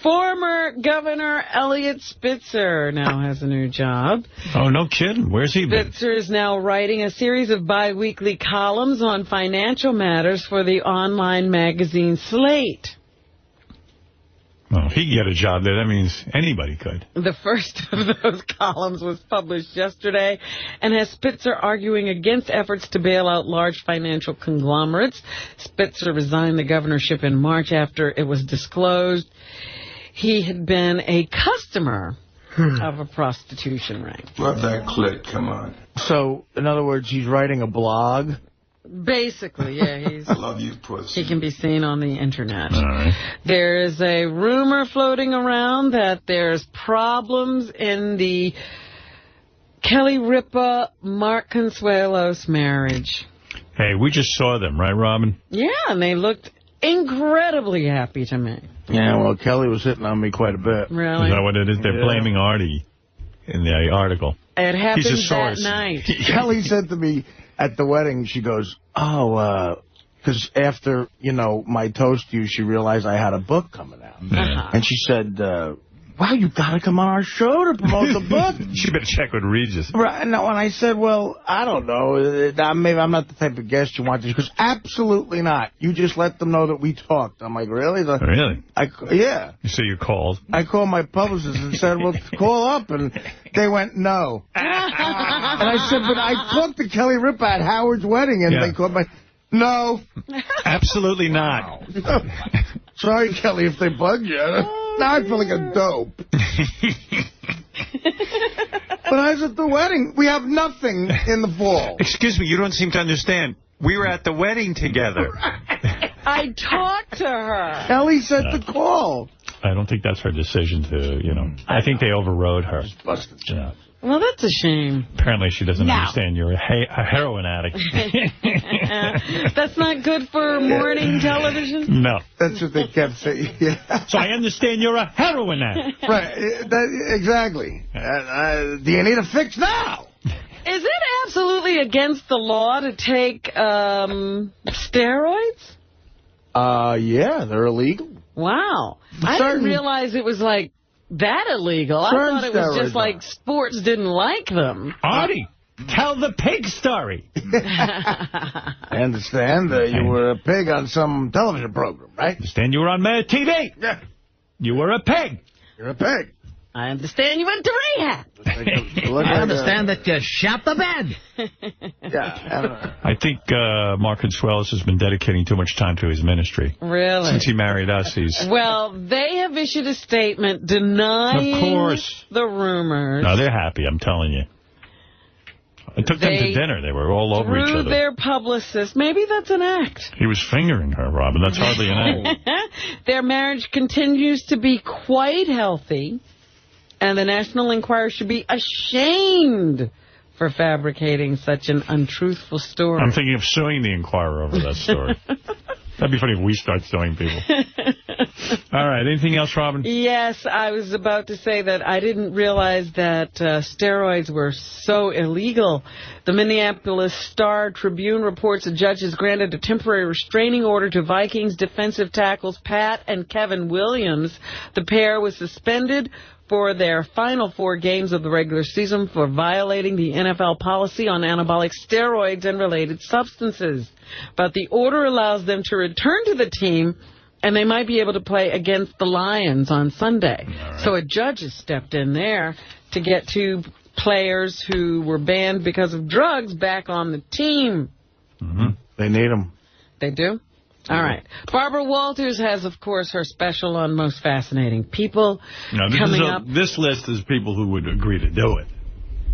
Speaker 3: Former Governor Eliot Spitzer now has a new job.
Speaker 1: Oh, no kidding. Where's he been?
Speaker 3: Spitzer is now writing a series of bi-weekly columns on financial matters for the online magazine Slate.
Speaker 1: Well, if he could get a job there, that means anybody could.
Speaker 3: The first of those columns was published yesterday and has Spitzer arguing against efforts to bail out large financial conglomerates. Spitzer resigned the governorship in March after it was disclosed he had been a customer of a prostitution ring.
Speaker 13: Let that click, come on.
Speaker 2: So, in other words, he's writing a blog?
Speaker 3: Basically, yeah. He's,
Speaker 13: I love you, pussy.
Speaker 3: He can be seen on the Internet.
Speaker 1: All right.
Speaker 3: There is a rumor floating around that there's problems in the Kelly Ripa, Mark Consuelos marriage.
Speaker 1: Hey, we just saw them, right, Robin?
Speaker 3: Yeah, and they looked incredibly happy to me.
Speaker 2: Yeah, well, Kelly was hitting on me quite a bit.
Speaker 3: Really?
Speaker 1: Is that what it is? They're blaming Artie in the article.
Speaker 3: It happened
Speaker 1: He's a
Speaker 3: that
Speaker 1: source.
Speaker 3: night.
Speaker 2: Kelly said to me at the wedding, she goes, because after, you know, my toast to you, she realized I had a book coming out. And she said, wow, you got to come on our show to promote the book.
Speaker 1: She better check with Regis.
Speaker 2: Right. No, and I said, well, I don't know. Maybe I'm not the type of guest you want. She goes, absolutely not. You just let them know that we talked. I'm like, really?
Speaker 1: Really?
Speaker 2: Yeah.
Speaker 1: So you called?
Speaker 2: I called my publicist and said, well, call up. And they went, no. And I said, but I talked to Kelly Ripa at Howard's wedding, and they called my... No.
Speaker 1: Absolutely not.
Speaker 2: Sorry, Kelly, if they bugged you. Now I feel like a dope. But I was at the wedding. We have nothing in the fall.
Speaker 1: Excuse me, you don't seem to understand. We were at the wedding together.
Speaker 3: I talked to her.
Speaker 2: Kelly said to call.
Speaker 1: I don't think that's her decision to, you know. I think they overrode her.
Speaker 2: Busted.
Speaker 1: Yeah.
Speaker 3: Well, that's a shame.
Speaker 1: Apparently she doesn't understand you're a heroin addict.
Speaker 3: That's not good for morning television?
Speaker 1: No.
Speaker 2: That's what they kept saying. Yeah.
Speaker 1: So I understand you're a heroin addict.
Speaker 2: Right.
Speaker 1: Do
Speaker 2: Exactly. You need a fix now?
Speaker 3: Is it absolutely against the law to take steroids?
Speaker 2: Yeah, they're illegal.
Speaker 3: Wow. I didn't realize it was like that illegal. I thought it was just like sports didn't like them.
Speaker 1: Artie, tell the pig story.
Speaker 2: I understand you were a pig on some television program, right?
Speaker 1: I understand you were on Mad TV.
Speaker 2: Yeah.
Speaker 1: You were a pig.
Speaker 2: You're a pig.
Speaker 3: I understand you went to rehab.
Speaker 6: I understand that you shot the bed.
Speaker 2: Yeah.
Speaker 1: I think Mark Consuelos has been dedicating too much time to his ministry.
Speaker 3: Really?
Speaker 1: Since he married us, he's...
Speaker 3: Well, they have issued a statement denying the rumors.
Speaker 1: No, they're happy, I'm telling you. I took them to dinner. They were all over each other.
Speaker 3: Through their publicist. Maybe that's an act.
Speaker 1: He was fingering her, Robin. That's hardly an act.
Speaker 3: Their marriage continues to be quite healthy. And the National Enquirer should be ashamed for fabricating such an untruthful story.
Speaker 1: I'm thinking of suing the Enquirer over that story. That'd be funny if we start suing people. All right. Anything else, Robin?
Speaker 3: Yes, I was about to say that I didn't realize that steroids were so illegal. The Minneapolis Star-Tribune reports a judge has granted a temporary restraining order to Vikings defensive tackles Pat and Kevin Williams. The pair was suspended for their final 4 games of the regular season for violating the NFL policy on anabolic steroids and related substances. But the order allows them to return to the team, and they might be able to play against the Lions on Sunday. Right. So a judge has stepped in there to get 2 players who were banned because of drugs back on the team.
Speaker 2: They need them.
Speaker 3: They do? All right. Barbara Walters has, of course, her special on Most Fascinating People coming up.
Speaker 1: This list is people who would agree to do it.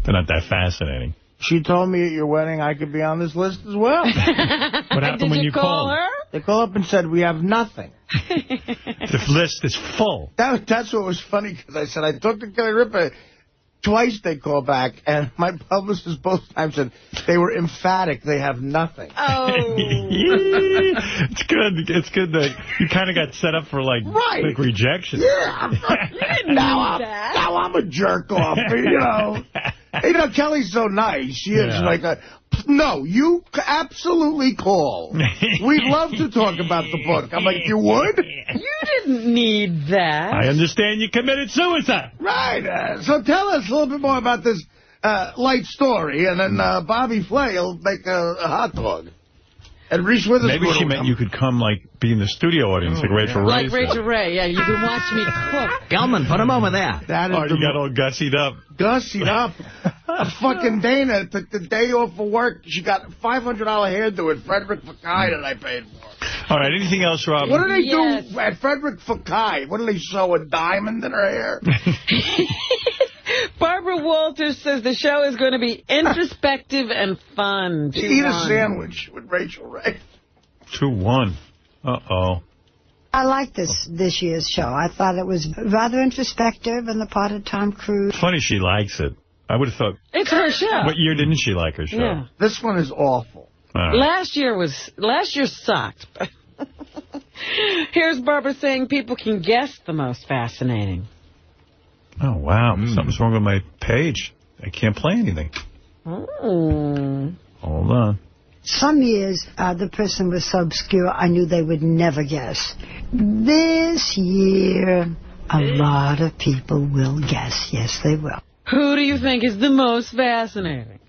Speaker 1: They're not that fascinating.
Speaker 2: She told me at your wedding I could be on this list as well.
Speaker 1: What happened when you called?
Speaker 3: Her?
Speaker 2: They called up and said, we have nothing.
Speaker 1: The list is full.
Speaker 2: That's what was funny, because I said, I talked to Kelly Ripa. Twice they called back, and my publicist both times said they were emphatic. They have nothing.
Speaker 3: Oh.
Speaker 1: It's good. It's good that you kind of got set up for, like, quick rejection.
Speaker 2: Yeah. Now I'm a jerk off, you know. You know, Kelly's so nice. She is like no, you absolutely call. We'd love to talk about the book. I'm like, you would?
Speaker 3: You didn't need that.
Speaker 1: I understand you committed suicide.
Speaker 2: Right. So tell us a little bit more about this light story, and then Bobby Flay will make a hot dog. And Reese Witherspoon.
Speaker 1: Maybe she meant you could come, like, be in the studio audience, like Rachel Ray.
Speaker 3: Like Rachel Ray, yeah. You can watch me cook.
Speaker 6: Gelman, put him over there.
Speaker 1: You got all gussied up.
Speaker 2: Gussied up. Fucking Dana took the day off for work. She got a $500 hairdo at Frederick Fekkai that I paid for.
Speaker 1: All right, anything else, Rob?
Speaker 2: What do they do at Frederick Fekkai? What do they sew, a diamond in her hair?
Speaker 3: Barbara Walters says the show is going to be introspective and fun.
Speaker 2: Eat a sandwich with Rachel Ray.
Speaker 1: 2-1. Uh-oh.
Speaker 5: I like this year's show. I thought it was rather introspective on the part of Tom Cruise.
Speaker 1: Funny she likes it. I would have thought...
Speaker 3: It's her show.
Speaker 1: What year didn't she like her show?
Speaker 3: Yeah.
Speaker 2: This one is awful.
Speaker 3: Last year sucked. Here's Barbara saying people can guess the most fascinating.
Speaker 1: Oh, wow. Something's wrong with my page. I can't play anything.
Speaker 3: Oh.
Speaker 1: Hold on.
Speaker 5: Some years, the person was so obscure, I knew they would never guess. This year, a lot of people will guess. Yes, they will.
Speaker 3: Who do you think is the most fascinating?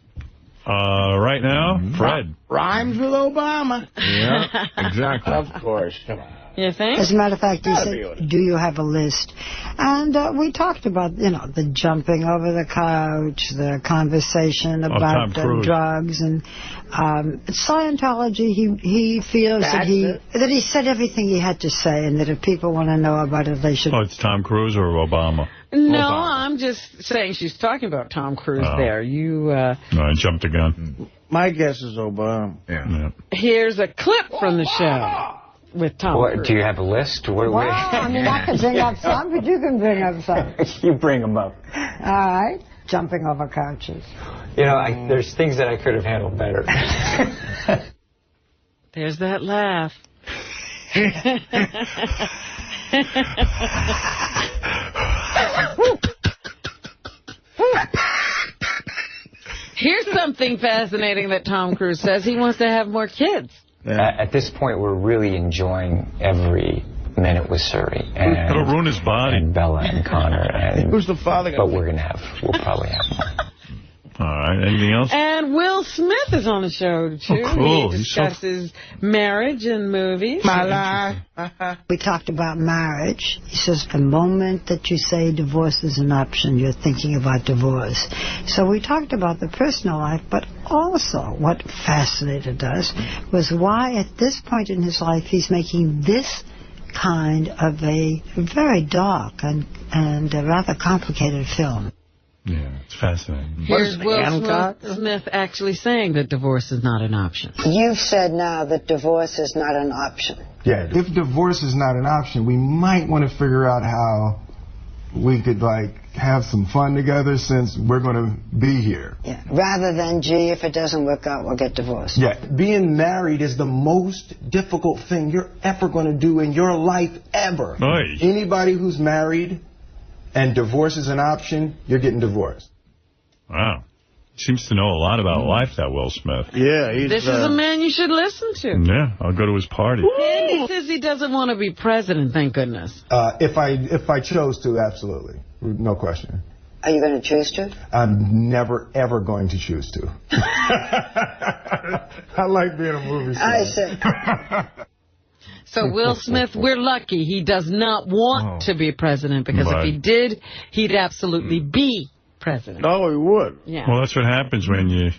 Speaker 1: Right now, Fred.
Speaker 2: Rhymes with Obama.
Speaker 1: Yeah, exactly.
Speaker 2: Of course. Come on.
Speaker 3: You think?
Speaker 5: As a matter of fact, he said, do you have a list? And we talked about, the jumping over the couch, the conversation about drugs. And Scientology, he feels that he said everything he had to say, and that if people want to know about it, they should...
Speaker 1: Oh, it's Tom Cruise or Obama?
Speaker 3: No,
Speaker 1: Obama.
Speaker 3: I'm just saying she's talking about Tom Cruise there.
Speaker 1: No, I jumped the gun.
Speaker 2: My guess is Obama.
Speaker 1: Yeah.
Speaker 3: Here's a clip from the show with Tom Cruise.
Speaker 22: Do you have a list?
Speaker 5: I mean, I can bring up some, but you can bring up some.
Speaker 22: You bring them up.
Speaker 5: All right. Jumping over couches.
Speaker 22: There's things that I could have handled better.
Speaker 3: There's that laugh. Here's something fascinating that Tom Cruise says. He wants to have more kids.
Speaker 22: At this point, we're really enjoying every minute with Suri.
Speaker 1: It'll ruin his body.
Speaker 22: And Bella and Connor. And,
Speaker 2: who's the father?
Speaker 22: But we'll probably have more.
Speaker 1: All right, anything else?
Speaker 3: And Will Smith is on the show, too.
Speaker 1: Oh, cool.
Speaker 3: He discusses marriage and movies.
Speaker 5: My life. We talked about marriage. He says the moment that you say divorce is an option, you're thinking about divorce. So we talked about the personal life, but also what fascinated us was why at this point in his life he's making this kind of a very dark and rather complicated film.
Speaker 1: Yeah, it's fascinating.
Speaker 3: Here's Will Smith actually saying that divorce is not an option.
Speaker 5: You've said now that divorce is not an option.
Speaker 23: Yeah, if divorce is not an option, we might want to figure out how we could, have some fun together since we're going to be here.
Speaker 5: Yeah, rather than, gee, if it doesn't work out, we'll get divorced.
Speaker 23: Yeah, being married is the most difficult thing you're ever going to do in your life ever.
Speaker 1: Oy.
Speaker 23: Anybody who's married and divorce is an option, you're getting divorced.
Speaker 1: Wow. Seems to know a lot about life, that Will Smith.
Speaker 2: Yeah,
Speaker 3: This is a man you should listen to.
Speaker 1: Yeah, I'll go to his party.
Speaker 3: And he says he doesn't want to be president, thank goodness.
Speaker 23: If I chose to, absolutely. No question.
Speaker 5: Are you going to choose to?
Speaker 23: I'm never, ever going to choose to. I like being a movie star.
Speaker 5: I see.
Speaker 3: So Will Smith, we're lucky he does not want to be president, because if he did, he'd absolutely be president.
Speaker 2: Oh, he would.
Speaker 3: Yeah.
Speaker 1: Well, that's what happens when you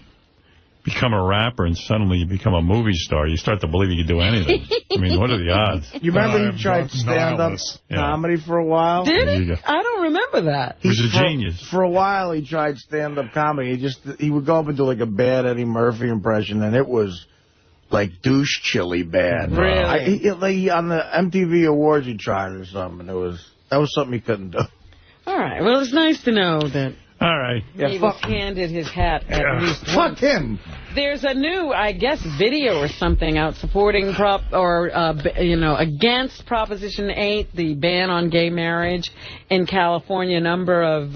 Speaker 1: become a rapper and suddenly you become a movie star. You start to believe you can do anything. I mean, what are the odds?
Speaker 2: You remember he tried stand-up comedy for a while?
Speaker 3: Did he? I don't remember that.
Speaker 1: He was a genius.
Speaker 2: For a while, he tried stand-up comedy. He would go up and do like a bad Eddie Murphy impression, and it was like douche chili bad.
Speaker 3: Really?
Speaker 2: On the MTV Awards, he tried it or something. That was something he couldn't do.
Speaker 3: All right. Well, it's nice to know that.
Speaker 1: All right.
Speaker 3: He was handed his hat at least
Speaker 2: Fuck
Speaker 3: once.
Speaker 2: him.
Speaker 3: There's a new, I guess, video or something out supporting against Proposition 8, the ban on gay marriage in California. A number of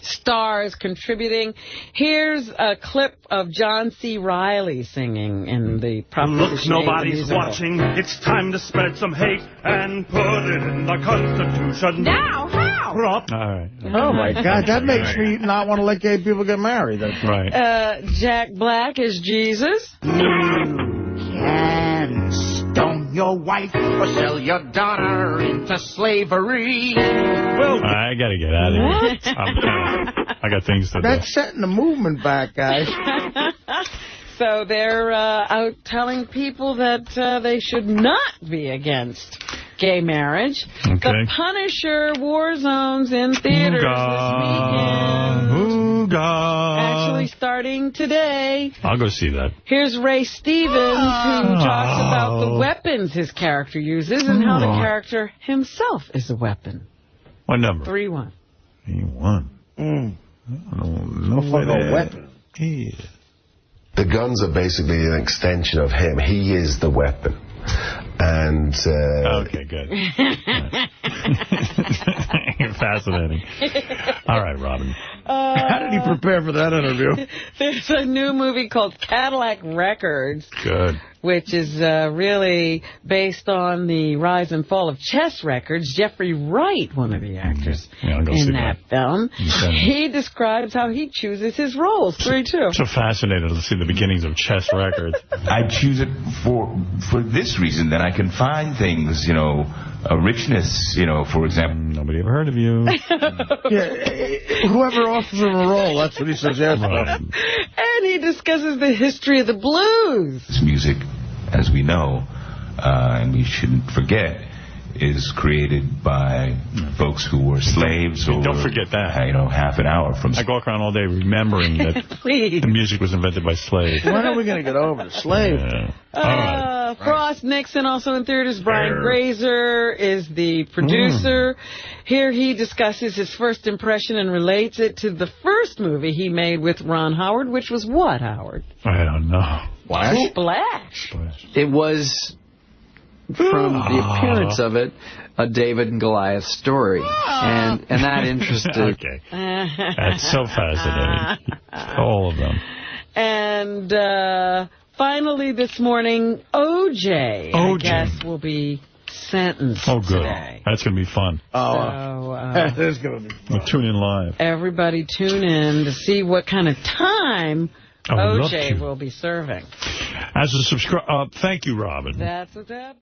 Speaker 3: stars contributing. Here's a clip of John C. Reilly singing in the Proposition 8.
Speaker 8: Look, nobody's watching. It's time to spread some hate and put it in the Constitution.
Speaker 3: Now, how?
Speaker 1: All right.
Speaker 2: Oh, my God. That makes me not want to let gay people get married. That's
Speaker 1: right.
Speaker 3: Jack Black is Jesus.
Speaker 6: Can stone your wife or sell your daughter into slavery.
Speaker 1: Well, I got to get out of here. I got things to do.
Speaker 2: That's setting the movement back, guys.
Speaker 3: So they're out telling people that they should not be against gay marriage.
Speaker 1: Okay.
Speaker 3: The Punisher War Zones in theaters this weekend. Actually starting today.
Speaker 1: I'll go see that.
Speaker 3: Here's Ray Stevens, who talks about the weapons his character uses and how the character himself is a weapon.
Speaker 1: What number?
Speaker 3: 3-1.
Speaker 1: 3-1.
Speaker 2: No fucking weapon.
Speaker 1: Yeah.
Speaker 9: The guns are basically an extension of him. He is the weapon. And
Speaker 1: okay, good. Fascinating. All right, Robin.
Speaker 2: How did he prepare for that interview?
Speaker 3: There's a new movie called Cadillac Records.
Speaker 1: Good. Which
Speaker 3: is really based on the rise and fall of chess records. Jeffrey Wright, one of the actors in that film, he describes how he chooses his roles. 3-2.
Speaker 1: I'm so fascinated to see the beginnings of chess records.
Speaker 10: I choose it for this reason, that I can find things, a richness, for example.
Speaker 1: Nobody ever heard of you.
Speaker 2: Whoever offers him a role, that's what he says yes to.
Speaker 3: And he discusses the history of the blues.
Speaker 10: This music, as we know, and we shouldn't forget, is created by folks who were slaves. Or,
Speaker 1: don't forget that.
Speaker 10: Half an hour from...
Speaker 1: I go around all day remembering that the music was invented by slaves.
Speaker 2: When are we going to get over the slave?
Speaker 3: Frost Nixon, also in theaters. Brian Grazer is the producer. Here he discusses his first impression and relates it to the first movie he made with Ron Howard, which was what, Howard?
Speaker 1: I don't know.
Speaker 3: Splash.
Speaker 24: It was, from the appearance of it, a David and Goliath story. And that interested...
Speaker 1: Okay. That's so fascinating. All of them.
Speaker 3: And finally this morning, O.J. I guess will be sentenced today.
Speaker 1: That's going to be fun.
Speaker 2: That is going to be fun.
Speaker 1: We'll tune in live.
Speaker 3: Everybody tune in to see what kind of time O.J. will be serving.
Speaker 1: As a subscriber, thank you, Robin.
Speaker 3: That's what's happening.